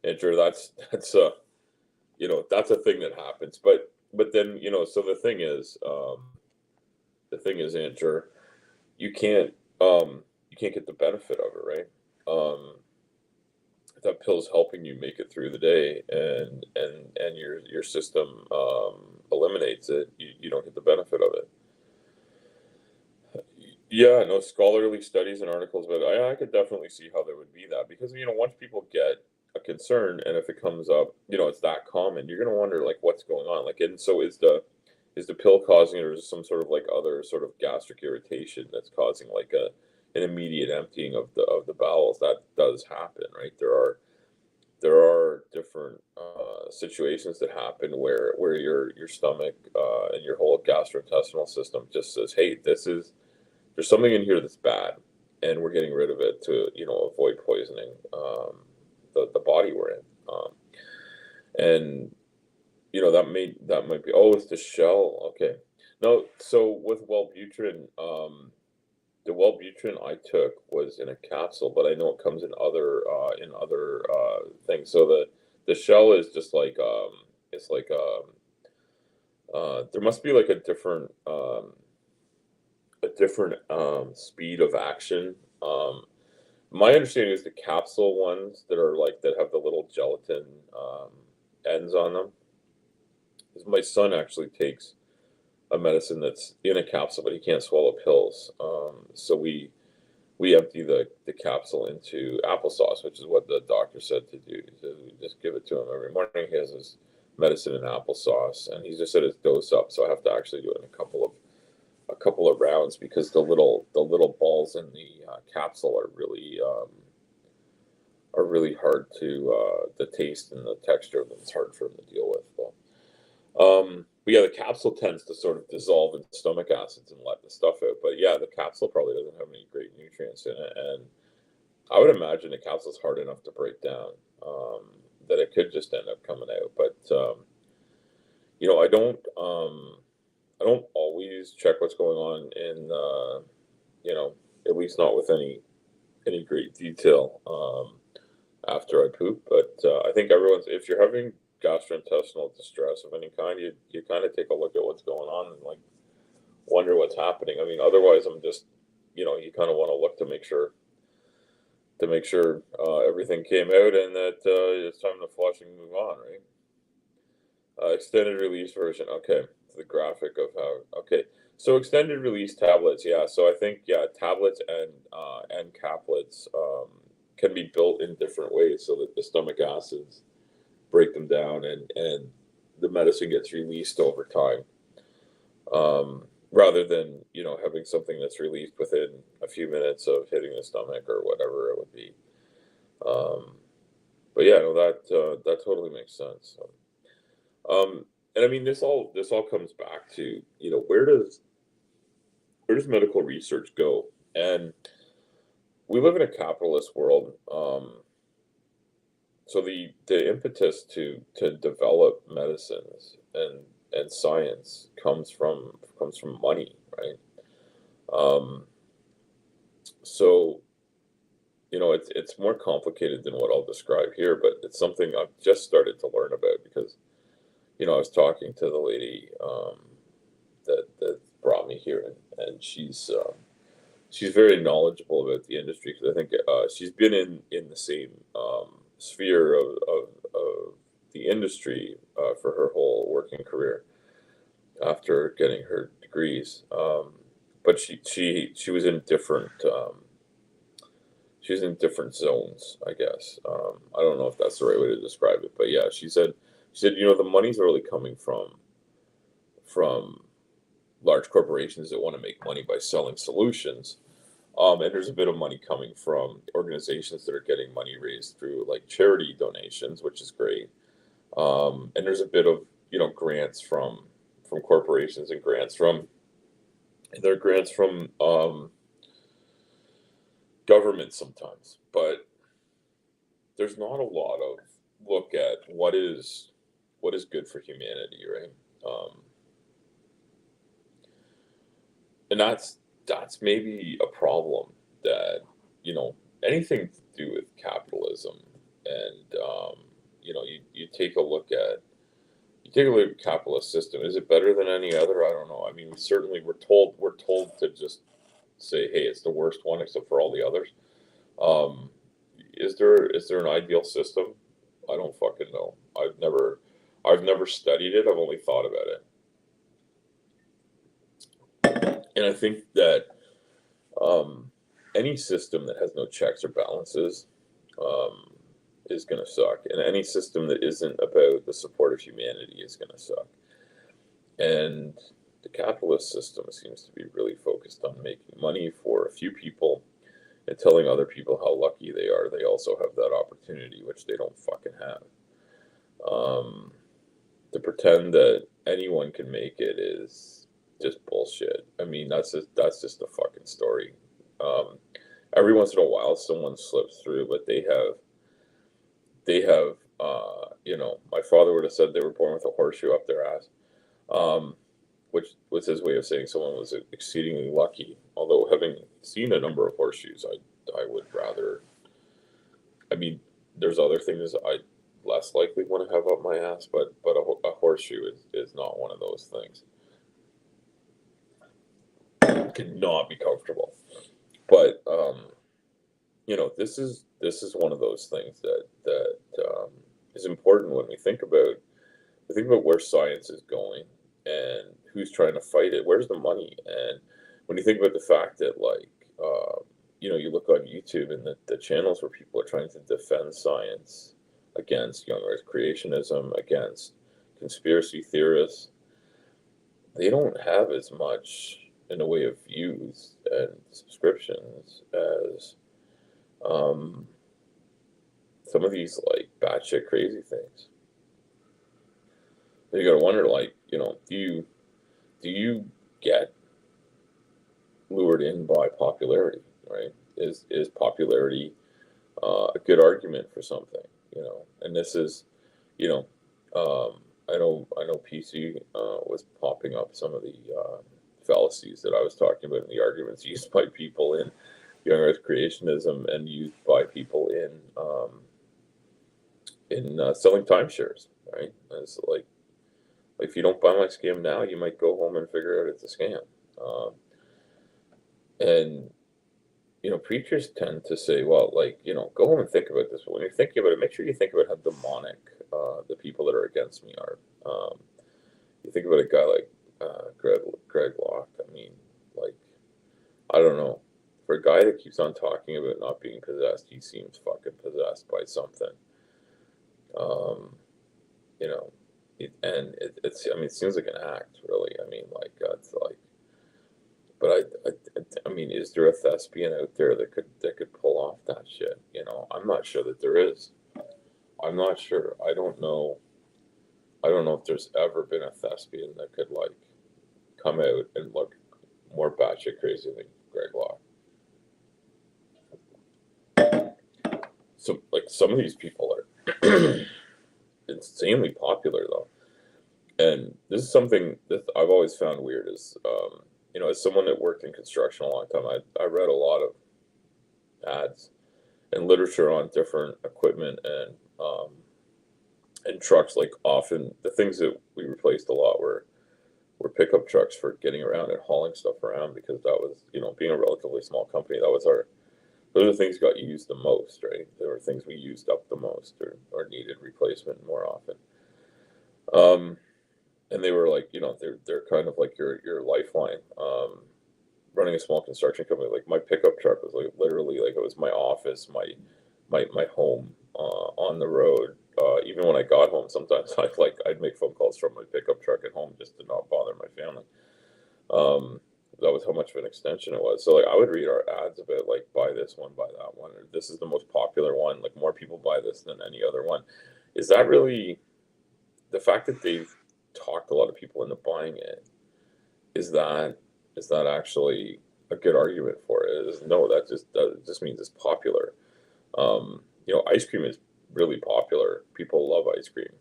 Andrew, that's a thing that happens. But then so the thing is, Andrew, you can't you can't get the benefit of it, right? If that pill's helping you make it through the day, and your system eliminates it, you don't get the benefit of it. Yeah, no scholarly studies and articles, but I could definitely see how there would be that, because once people get a concern, and if it comes up, it's that common, you're gonna wonder like what's going on. Like, and so is the pill causing it, or is it some sort of like other sort of gastric irritation that's causing like an immediate emptying of the bowels? That does happen, right? There are different situations that happen where your stomach and your whole gastrointestinal system just says, hey, there's something in here that's bad, and we're getting rid of it to avoid poisoning the body we're in. And that might be, oh, it's the shell. Okay. No, so with Wellbutrin, the Wellbutrin I took was in a capsule, but I know it comes in other things. So the shell is just like it's like there must be like a different speed of action. My understanding is the capsule ones that have the little gelatin ends on them. 'Cause my son actually takes a medicine that's in a capsule, but he can't swallow pills. So we empty the capsule into applesauce, which is what the doctor said to do. He said we just give it to him every morning. He has his medicine in applesauce, and he just said it's dose up. So I have to actually do it in a couple of rounds, because the little balls in the capsule are really hard to the taste and the texture of them is hard for him to deal with. But yeah, the capsule tends to sort of dissolve in stomach acids and let the stuff out. But yeah, the capsule probably doesn't have any great nutrients in it, and I would imagine the capsule's hard enough to break down, that it could just end up coming out. But I don't always check what's going on you know, at least not with any great detail after I poop. But I think if you're having gastrointestinal distress of any kind, you kind of take a look at what's going on and like wonder what's happening. I mean, otherwise, I'm just you kind of want to look to make sure everything came out, and that it's time to flush and move on, right? Extended release version. Okay, the graphic of how. Okay, so extended release tablets. Yeah, so I think tablets and caplets can be built in different ways so that the stomach acids break them down, and the medicine gets released over time, rather than having something that's released within a few minutes of hitting the stomach or whatever it would be. Um, but yeah, no, that totally makes sense. And I mean, this all comes back to where does medical research go? And we live in a capitalist world. So the impetus to develop medicines and science comes from money, right? Um, so it's more complicated than what I'll describe here, but it's something I've just started to learn about because, I was talking to the lady that brought me here, and she's very knowledgeable about the industry because I think she's been in the same sphere of the industry for her whole working career after getting her degrees. But she was in different zones, I guess. I don't know if that's the right way to describe it, but yeah, she said the money's really coming from large corporations that want to make money by selling solutions. And there's a bit of money coming from organizations that are getting money raised through like charity donations, which is great. And there's a bit of grants from corporations and grants from government sometimes, but there's not a lot of look at what is good for humanity, right? And that's maybe a problem that anything to do with capitalism and you take a look at capitalist system. Is it better than any other? I don't know. I mean, certainly we're told to just say, hey, it's the worst one except for all the others. Um, is there an ideal system? I don't fucking know. I've never studied it. I've only thought about it, and I think that any system that has no checks or balances um, is going to suck, and any system that isn't about the support of humanity is going to suck. And the capitalist system seems to be really focused on making money for a few people and telling other people how lucky they are. They also have that opportunity, which they don't fucking have. Um, to pretend that anyone can make it is just bullshit. I mean, that's just a fucking story. Um, every once in a while, someone slips through, but they have. My father would have said they were born with a horseshoe up their ass, um, which was his way of saying someone was exceedingly lucky. Although having seen a number of horseshoes, I would rather. I mean, there's other things I less likely want to have up my ass, but a horseshoe is not one of those things. It could not be comfortable. But this is one of those things that is important when we think about where science is going and who's trying to fight it. Where's the money? And when you think about the fact that, like, you look on YouTube and the channels where people are trying to defend science against young Earth creationism, against conspiracy theorists, they don't have as much in the way of views and subscriptions as um, some of these like batshit crazy things. You got to wonder, like, do you get lured in by popularity, right? Is popularity a good argument for something, And this is, you know, I know PC was popping up some of the fallacies that I was talking about in the arguments used by people in young Earth creationism and used by people in selling timeshares, right? It's like if you don't buy my scam now, you might go home and figure out it's a scam. Um, and preachers tend to say, well, like, go home and think about this. But when you're thinking about it, make sure you think about how demonic the people that are against me are. You think about a guy like Greg Locke. I mean, like, I don't know. For a guy that keeps on talking about not being possessed, he seems fucking possessed by something. Um, you know, I mean, it seems like an act, really. I mean, like, it's like, but I mean, is there a thespian out there that could pull off that shit? I'm not sure that there is. I'm not sure. I don't know. I don't know if there's ever been a thespian that could like come out and look more batshit crazy than Greg Locke. So, like, some of these people are insanely popular though, and this is something that I've always found weird. Is as someone that worked in construction a long time, I read a lot of ads, and literature on different equipment and trucks. Like often the things that we replaced a lot were pickup trucks for getting around and hauling stuff around, because that was, being a relatively small company, that was our those are the things got used the most, right? There were things we used up the most, or needed replacement more often. Um, and they were like, they're kind of like your lifeline. Running a small construction company, like my pickup truck was like literally like it was my office, my home on the road. Even when I got home, sometimes I'd make phone calls from my pickup truck at home just to not bother my family. Um, that was how much of an extension it was. So like I would read our ads about like buy this one, buy that one, or this is the most popular one. Like more people buy this than any other one. Is that really the fact that they've talked a lot of people into buying it? Is that actually a good argument for it? Is no, that just means it's popular. Ice cream is really popular. People love ice cream.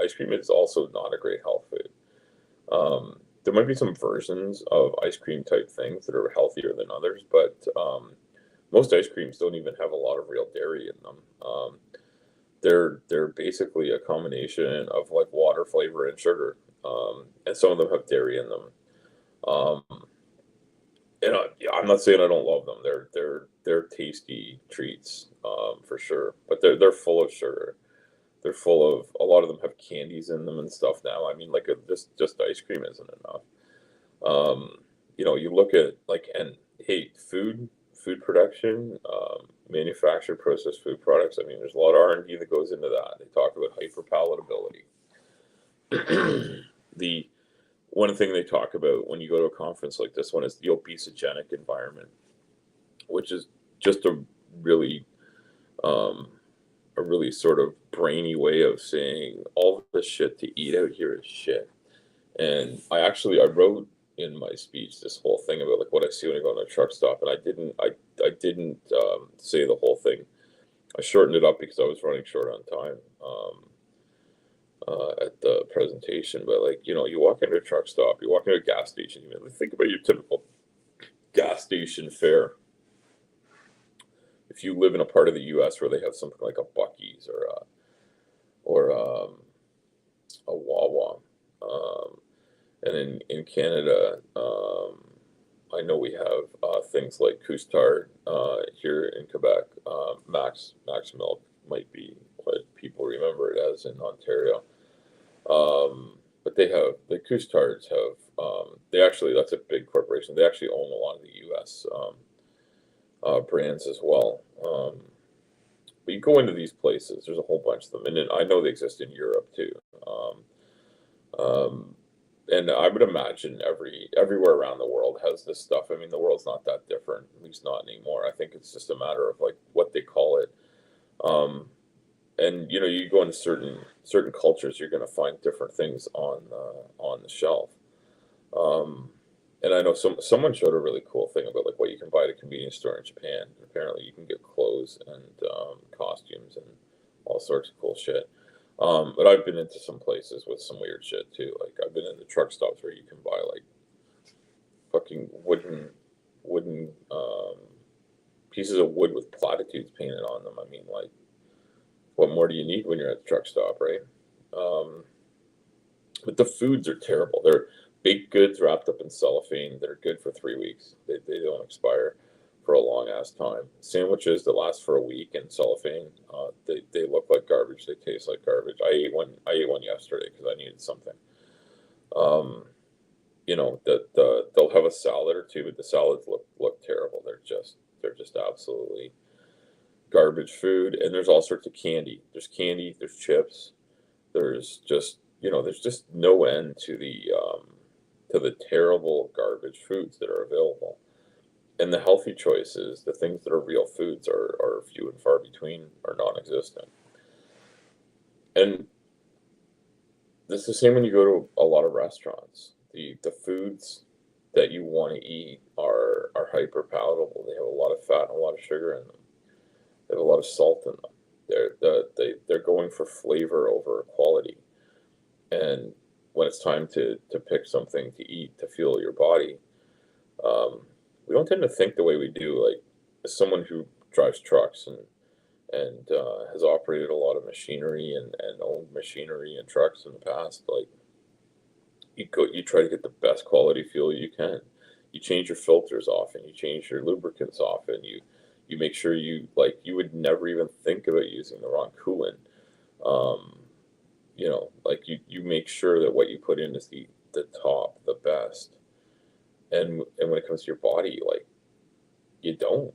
Ice cream is also not a great health food. There might be some versions of ice cream type things that are healthier than others, but most ice creams don't even have a lot of real dairy in them. They're basically a combination of like water, flavor, and sugar, and some of them have dairy in them. Um, yeah, I'm not saying I don't love them. They're tasty treats, for sure, but they're full of sugar. They're full of a lot of them have candies in them and stuff now. I mean, like just ice cream isn't enough. Um, you look at like, and hey, food production, manufactured processed food products. I mean, there's a lot of R&D that goes into that. They talk about hyperpalatability. The one thing they talk about when you go to a conference like this one is the obesogenic environment, which is just really um, a really sort of brainy way of saying all the shit to eat out here is shit. And I wrote in my speech this whole thing about like what I see when I go to a truck stop, and I didn't say the whole thing. I shortened it up because I was running short on time at the presentation. But like, you walk into a truck stop, you walk into a gas station, think about your typical gas station fare. If you live in a part of the U.S. where they have something like a Buc-ee's or a Wawa, and in Canada, I know we have things like Couche-Tard here in Quebec. Max Milk might be what people remember it as in Ontario. But they have the Couche-Tards have they actually that's a big corporation. They actually own a lot of the U.S. Brands as well. But you go into these places, there's a whole bunch of them, and then I know they exist in Europe too. Um, um, and I would imagine everywhere around the world has this stuff. I mean, the world's not that different, at least not anymore. I think it's just a matter of like what they call it. Um, and you go into certain cultures, you're going to find different things on the shelf. Um, and I know someone showed a really cool thing about like what you can buy at a convenience store in Japan. Apparently, you can get clothes and costumes and all sorts of cool shit. But I've been into some places with some weird shit too. Like I've been in the truck stops where you can buy like fucking wooden pieces of wood with platitudes painted on them. I mean, like, what more do you need when you're at the truck stop, right? Um, but the foods are terrible. They're baked goods wrapped up in cellophane that are good for 3 weeks. They don't expire for a long ass time. Sandwiches that last for a week in cellophane, they look like garbage. They taste like garbage. I ate one yesterday because I needed something. Um, they'll have a salad or two, but the salads look terrible. They're just absolutely garbage food. And there's all sorts of candy. There's candy. There's chips. There's just no end to the terrible garbage foods that are available. And the healthy choices, the things that are real foods, are few and far between, or non-existent. And it's the same when you go to a lot of restaurants. The foods that you want to eat are hyper palatable. They have a lot of fat and a lot of sugar in them. They have a lot of salt in them. They're going for flavor over quality. And when it's time to pick something to eat to fuel your body, um, we don't tend to think the way we do. Like as someone who drives trucks, and and has operated a lot of machinery and owned machinery and trucks in the past. Like you try to get the best quality fuel you can. You change your filters often. You change your lubricants often. You make sure you would never even think about using the wrong coolant. Um, like you make sure that what you put in is the top, the best. And when it comes to your body, like you don't,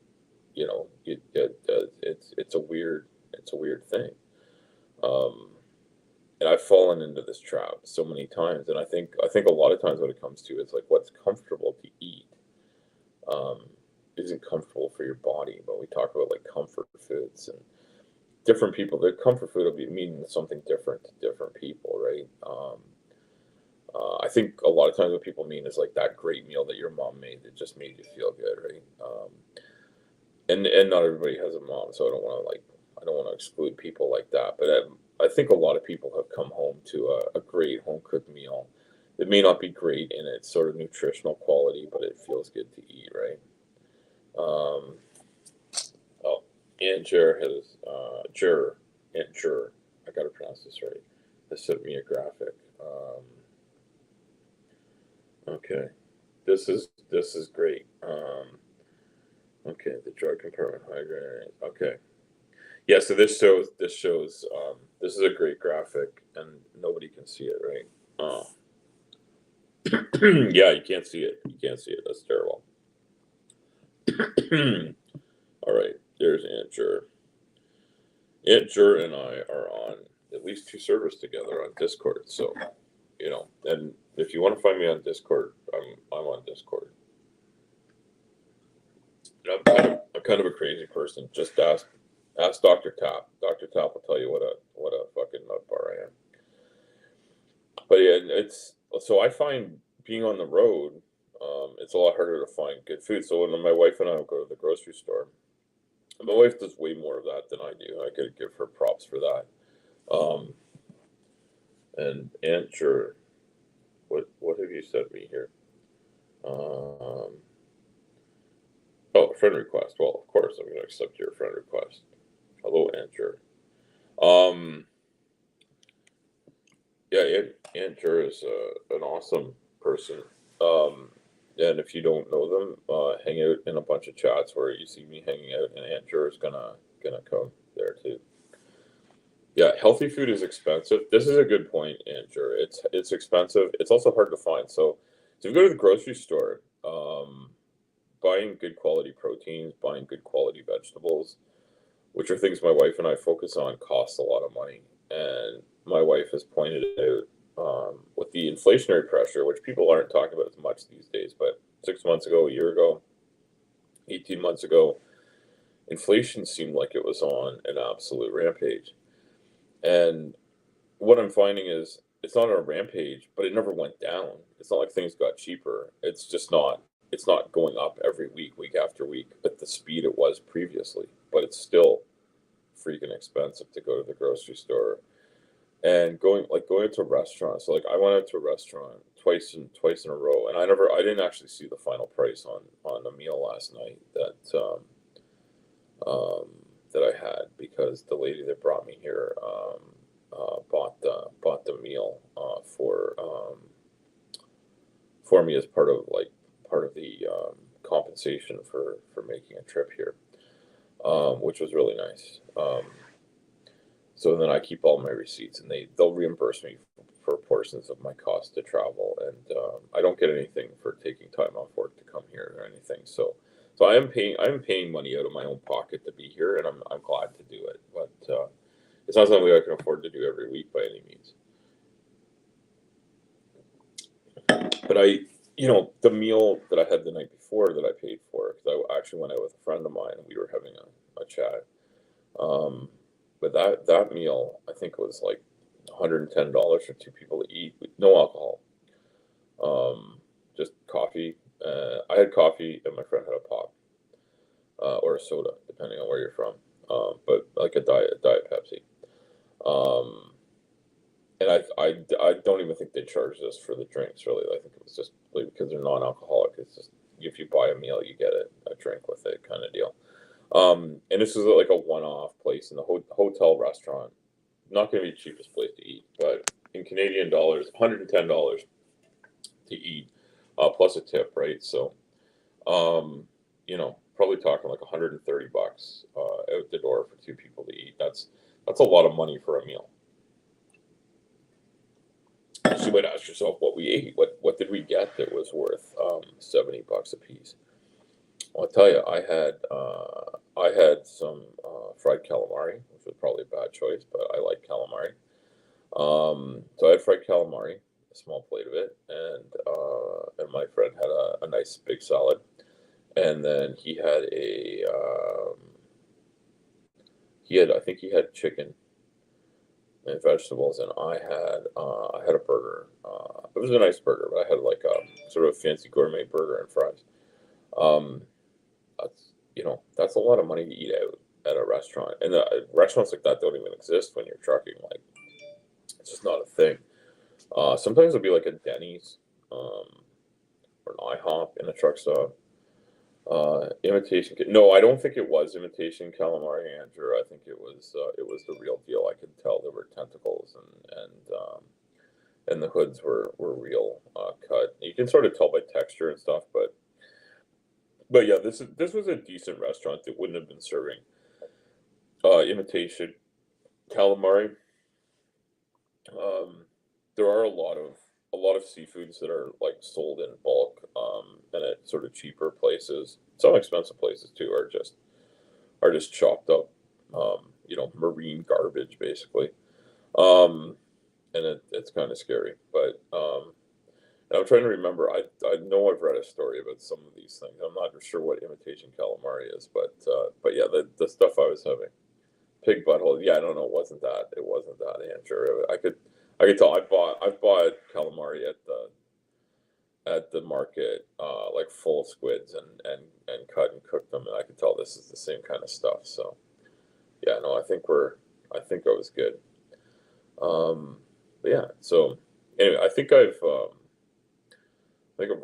it's a weird thing. Um, and I've fallen into this trap so many times, and I think a lot of times what it comes to is like what's comfortable to eat um, isn't comfortable for your body. But we talk about like comfort foods and different people. Their comfort food will be meaning something different to different people, right? I think a lot of times what people mean is like that great meal that your mom made that just made you feel good, right? And not everybody has a mom, so I don't want to exclude people like that. But I think a lot of people have come home to a great home cooked meal. It may not be great in its sort of nutritional quality, but it feels good to eat, right? Um, oh, Aunt Jer has Aunt Jer, I gotta pronounce this right. Has sent me a graphic. Okay, this is great. Okay, the drug compartment hydrant. Okay, yeah. So this is a great graphic, and nobody can see it, right? Oh, yeah, you can't see it. You can't see it. That's terrible. All right, there's Aunt Jer. Aunt Jer and I are on at least two servers together on Discord. So, and if you want to find me on Discord, I'm on Discord. I'm kind of a crazy person. Just ask Doctor Tap. Doctor Tap will tell you what a fucking nut bar I am. But yeah, it's so I find being on the road, it's a lot harder to find good food. So when my wife and I will go to the grocery store, and my wife does way more of that than I do. I could give her props for that. Um, and Aunt Jer, what have you sent me here? Um, oh, friend request. Well, of course I'm going to accept your friend request. Hello, Aunt Jer. Um, yeah, Aunt Jer is an awesome person. Um, and if you don't know them, hang out in a bunch of chats where you see me hanging out, and Aunt Jer is gonna come there too. Yeah, healthy food is expensive. This is a good point, Aunt Jer. It's expensive. It's also hard to find. So if you go to the grocery store, buying good quality proteins, buying good quality vegetables, which are things my wife and I focus on, costs a lot of money. And my wife has pointed out with the inflationary pressure, which people aren't talking about as much these days, but 6 months ago, a year ago, 18 months ago, inflation seemed like it was on an absolute rampage. And what I'm finding is it's not on a rampage, but it never went down. It's not like things got cheaper. It's not going up every week, week after week, at the speed it was previously. But it's still freaking expensive to go to the grocery store and going to restaurants. So like I went out to a restaurant twice in a row, and I didn't actually see the final price on the meal last night um, that I had, because the lady that brought me here bought the meal for me as part of the compensation for making a trip here, which was really nice. So then I keep all my receipts, and they'll reimburse me for portions of my cost to travel, and I don't get anything for taking time off work to come here or anything. So I am paying money out of my own pocket to be here, and I'm glad to do it. But it's not something I can afford to do every week by any means. But the meal that I had the night before that I paid for, because I actually went out with a friend of mine and we were having a chat. Um, but that meal, I think it was like $110 for two people to eat with no alcohol. Just coffee. I had coffee and my friend had a pop, or a soda, depending on where you're from. But like a diet Pepsi. Um, and I don't even think they charged us for the drinks, really. I think it was just because they're non-alcoholic. It's just if you buy a meal, you get a drink with it, kind of deal. And this is like a one-off place in the hotel restaurant. Not going to be the cheapest place to eat, but in Canadian dollars, $110 to eat, plus a tip, right? So, probably talking like $130 out the door for two people to eat. That's a lot of money for a meal. So you might ask yourself what we ate. What did we get that was worth $70 a piece? Well, I'll tell you, I had some fried calamari, which was probably a bad choice, but I like calamari. So I had fried calamari, a small plate of it, and my friend had a nice big salad, and then I think he had chicken and vegetables, and I had a burger. It was a nice burger, but I had like a sort of fancy gourmet burger and fries. Um, that's a lot of money to eat out at a restaurant, and restaurants like that don't even exist when you're trucking. Like, it's just not a thing. Sometimes it'll be like a Denny's, or an IHOP in a truck stop. No, I don't think it was imitation calamari, Andrew. I think it was the real deal. I could tell there were tentacles, and the hoods were real cut. You can sort of tell by texture and stuff, but yeah, this was a decent restaurant that wouldn't have been serving imitation calamari. Um, there are a lot of seafoods that are like sold in bulk, and at sort of cheaper places. Some expensive places too are just chopped up, marine garbage basically. Um, and it's kind of scary. But and I'm trying to remember. I know I've read a story about some of these things. I'm not sure what imitation calamari is, but yeah, the stuff I was having. Pig butthole. Yeah, I don't know. It wasn't that. It wasn't that, Andrew. I could tell. I bought calamari at the market, like full of squids, and cut and cooked them, and I could tell this is the same kind of stuff. So yeah, no, I think I was good. But yeah. So anyway, I think I've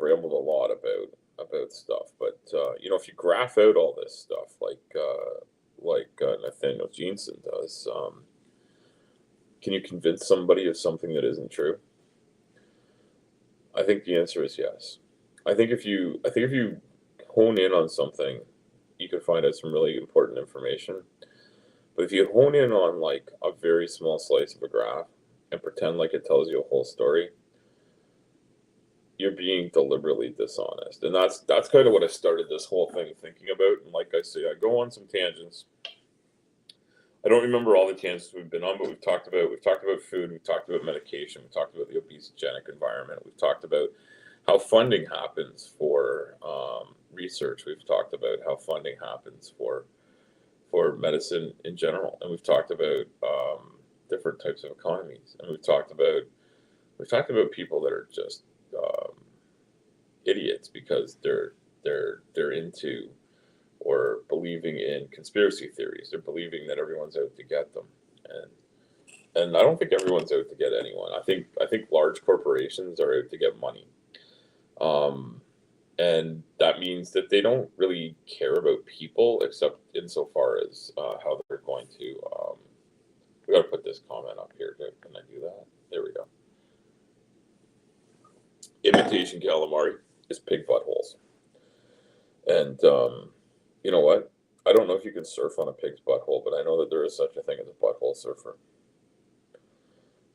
rambled a lot about stuff, but if you graph out all this stuff, like Nathaniel Jeanson does, can you convince somebody of something that isn't true? I think the answer is yes. I think if you hone in on something, you can find out some really important information. But if you hone in on like a very small slice of a graph and pretend like it tells you a whole story, you're being deliberately dishonest. And that's kind of what I started this whole thing thinking about. And like I say, I go on some tangents. I don't remember all the tangents we've been on, but we've talked about food, we've talked about medication, we've talked about the obesogenic environment, we've talked about how funding happens for research, we've talked about how funding happens for medicine in general, and we've talked about different types of economies, and we've talked about people that are just um, idiots because they're into or believing in conspiracy theories. They're believing that everyone's out to get them, and I don't think everyone's out to get anyone. I think large corporations are out to get money, um, and that means that they don't really care about people except insofar as how they're going to. We got to put this comment up here. Can I do that? There we go. Imitation calamari is pig buttholes. And you know what? I don't know if you can surf on a pig's butthole, but I know that there is such a thing as a butthole surfer.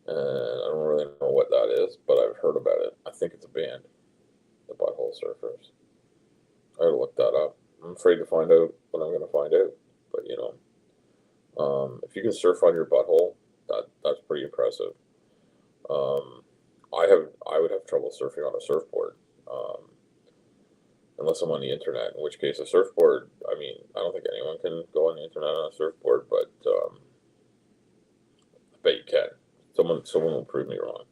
And I don't really know what that is, but I've heard about it. I think it's a band, the Butthole Surfers. I gotta look that up. I'm afraid to find out what I'm gonna find out. But if you can surf on your butthole, that's pretty impressive. Um, I would have trouble surfing on a surfboard. Um, Unless I'm on the internet, in which case a surfboard. I mean, I don't think anyone can go on the internet on a surfboard, but I bet you can. Someone will prove me wrong.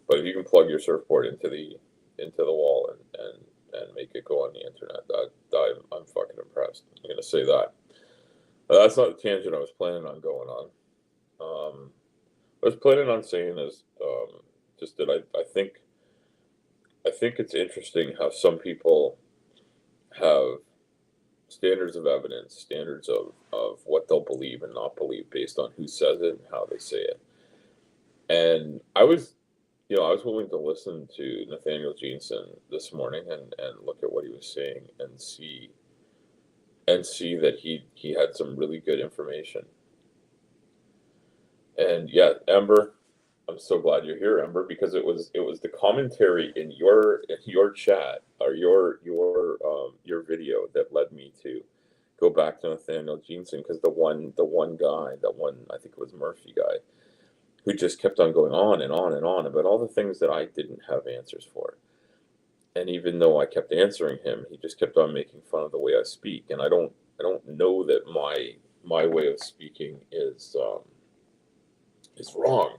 But if you can plug your surfboard into the wall and make it go on the internet, I'm fucking impressed. I'm gonna say that. That's not the tangent I was planning on going on. What I was planning on saying is just that I think it's interesting how some people have standards of evidence, standards of what they'll believe and not believe based on who says it and how they say it. And I was willing to listen to Nathaniel Jeanson this morning and look at what he was saying and see that he had some really good information. And yeah, Ember, I'm so glad you're here, Ember, because it was the commentary in your chat or your video that led me to go back to Nathaniel Jeanson, because the one guy, that one, I think it was Murphy guy, who just kept on going on and on and on about all the things that I didn't have answers for. And even though I kept answering him, he just kept on making fun of the way I speak. And I don't know that my way of speaking is wrong.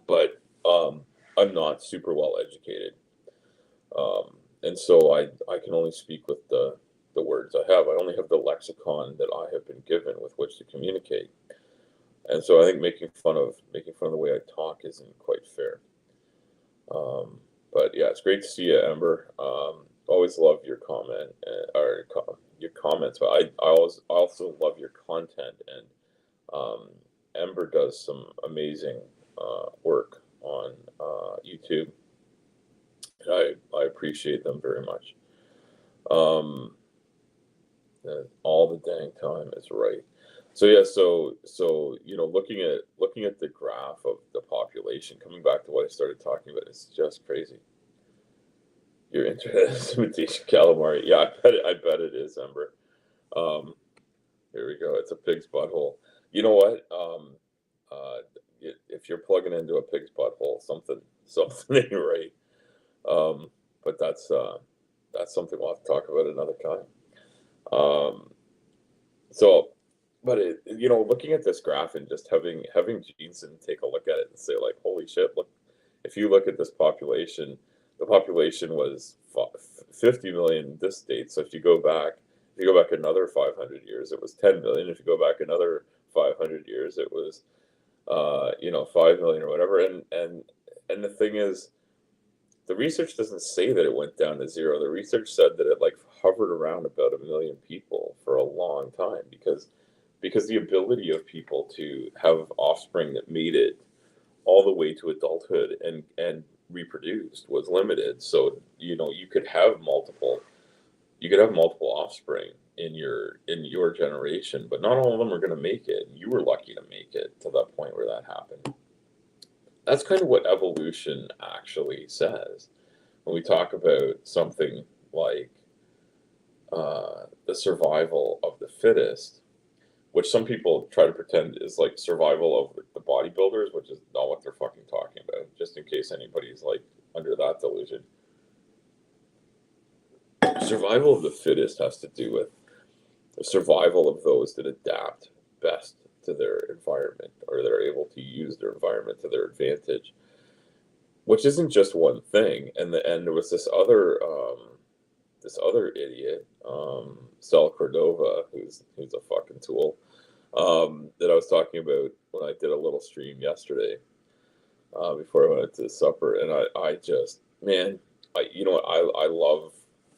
But I'm not super well educated. And so I can only speak with the words I have. I only have the lexicon that I have been given with which to communicate. And so I think making fun of the way I talk isn't quite fair. But yeah, it's great to see you, Ember. Always love your comment your comments, but I also love your content. And Ember does some amazing work on YouTube. I appreciate them very much. All the dang time is right. So yeah, so looking at the graph of the population, coming back to what I started talking about, it's just crazy. Your internet is imitation calamari. Yeah, I bet it is, Ember. Here we go. It's a pig's butthole. You know what? If you're plugging into a pig's butthole, something ain't right. But that's something we'll have to talk about another time. Looking at this graph and just having Jeanson take a look at it and say, like, holy shit, look, if you look at this population, the population was 50 million this date. So if you go back another 500 years, it was 10 million. If you go back another 500 years, it was 5 million or whatever. And the thing is, the research doesn't say that it went down to zero. The research said that it hovered around about 1 million people for a long time, because the ability of people to have offspring that made it all the way to adulthood and reproduced was limited. So you could have multiple offspring in your generation, but not all of them are going to make it. You were lucky to make it to that point where that happened. That's kind of what evolution actually says when we talk about something like the survival of the fittest, which some people try to pretend is like survival of the bodybuilders, which is not what they're fucking talking about, just in case anybody's under that delusion. Survival of the fittest has to do with the survival of those that adapt best to their environment, or they're able to use their environment to their advantage, which isn't just one thing. And there was this other idiot, Sal Cordova, who's a fucking tool, that I was talking about when I did a little stream yesterday, before I went to supper. And I just, man, I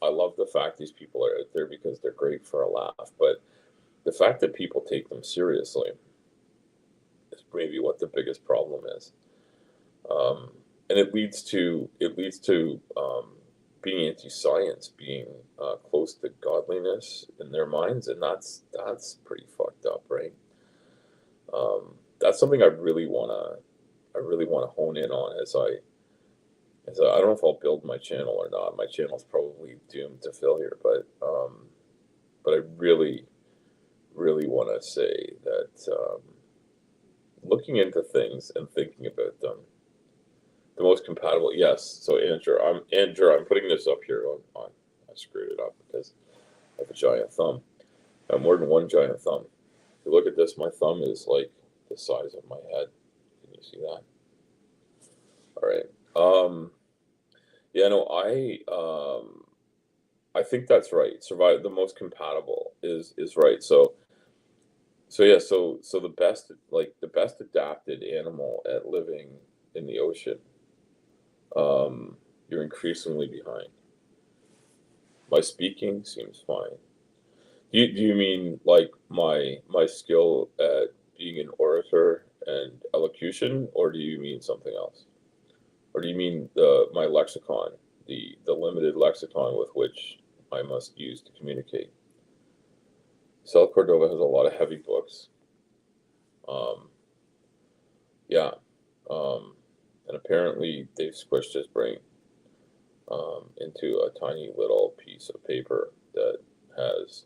love the fact these people are out there, because they're great for a laugh. But the fact that people take them seriously is maybe what the biggest problem is. And it leads to being anti-science, being close to godliness in their minds, and that's pretty fucked up, right? That's something I really wanna hone in on as I don't know if I'll build my channel or not. My channel's probably doomed to failure, but I really want to say that looking into things and thinking about them, the most compatible. Yes. So Andrew, I'm putting this up here on. I screwed it up because I have a giant thumb. I have more than one giant thumb. If you look at this, my thumb is like the size of my head. Can you see that? All right. Yeah. No. I think that's right. Survive the most compatible is right. So yeah. So the best adapted animal at living in the ocean, you're increasingly behind. My speaking seems fine. Do you mean like my skill at being an orator and elocution, or do you mean something else? Or do you mean the my lexicon, the limited lexicon with which I must use to communicate? South Cordova has a lot of heavy books. Um, yeah, and apparently they've squished his brain into a tiny little piece of paper that has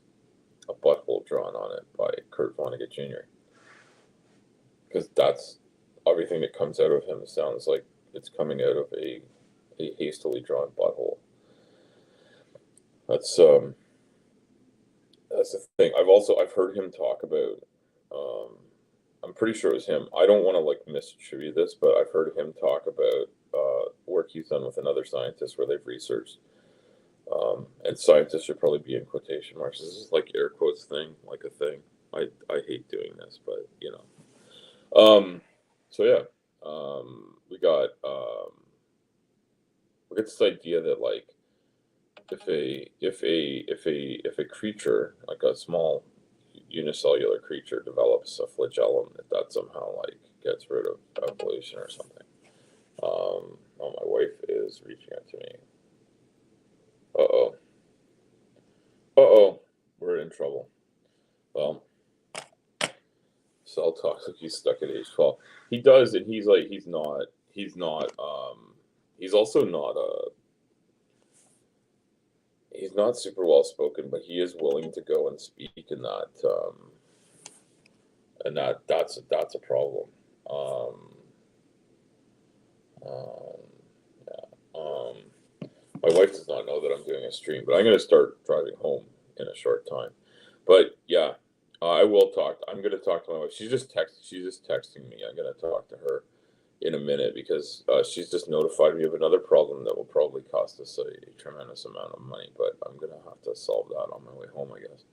a butthole drawn on it by Kurt Vonnegut Jr. Because that's everything that comes out of him sounds like it's coming out of a hastily drawn butthole. That's that's the thing. I've heard him talk about. Um, I'm pretty sure it was him. I don't want to like misattribute this, but I've heard him talk about work he's done with another scientist where they've researched. And scientists should probably be in quotation marks. This is like air quotes thing, like a thing. I hate doing this, but you know. So yeah, we get this idea that like if a creature like a small unicellular creature develops a flagellum, that somehow like gets rid of evolution or something. Oh, my wife is reaching out to me. Uh-oh. Uh-oh. We're in trouble. Well, Cell talks like he's stuck at age 12. He does, and he's also not he's not super well spoken, but he is willing to go and speak in that, and that's a problem. Um, um, yeah. My wife does not know that I'm doing a stream, but I'm going to start driving home in a short time. But yeah, I will talk. I'm going to talk to my wife. She's just texting me. I'm going to talk to her in a minute because she's just notified me of another problem that will probably cost us a tremendous amount of money. But I'm going to have to solve that on my way home, I guess.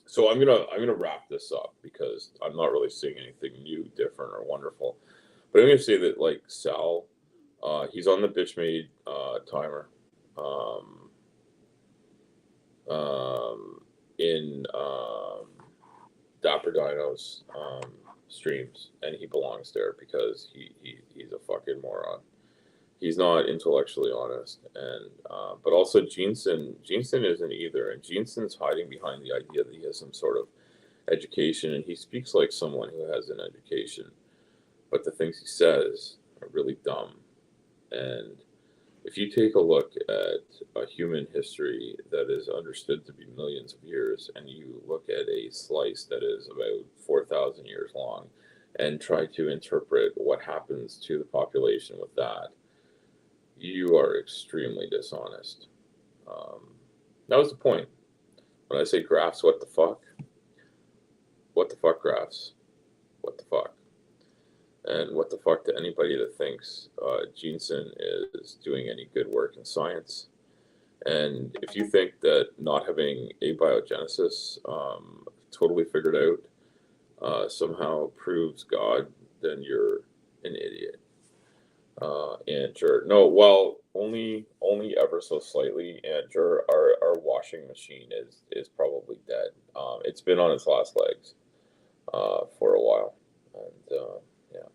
So I'm gonna wrap this up because I'm not really seeing anything new, different, or wonderful. But I'm gonna say that like Sal, he's on the Bitchmade timer, um, um, in Dapper Dino's streams, and he belongs there because he's a fucking moron. He's not intellectually honest, and but also Jeanson isn't either, and Jeanson's hiding behind the idea that he has some sort of education, and he speaks like someone who has an education, but the things he says are really dumb. And if you take a look at a human history that is understood to be millions of years, and you look at a slice that is about 4,000 years long, and try to interpret what happens to the population with that, you are extremely dishonest. Um, that was the point. When I say graphs, what the fuck? What the fuck graphs? What the fuck? And what the fuck to anybody that thinks Jeanson is doing any good work in science. And if you think that not having abiogenesis totally figured out somehow proves God, then you're an idiot. And no, well, only ever so slightly. And our washing machine is probably dead. It's been on its last legs for a while, and yeah.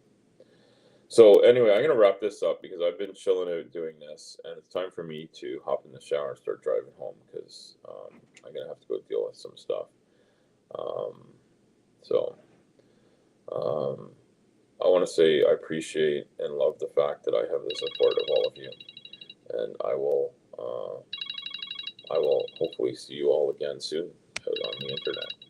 So anyway, I'm gonna wrap this up because I've been chilling out doing this, and it's time for me to hop in the shower and start driving home because I'm gonna have to go deal with some stuff. Um, so. Um, I want to say I appreciate and love the fact that I have the support of all of you, and I will hopefully see you all again soon out on the internet.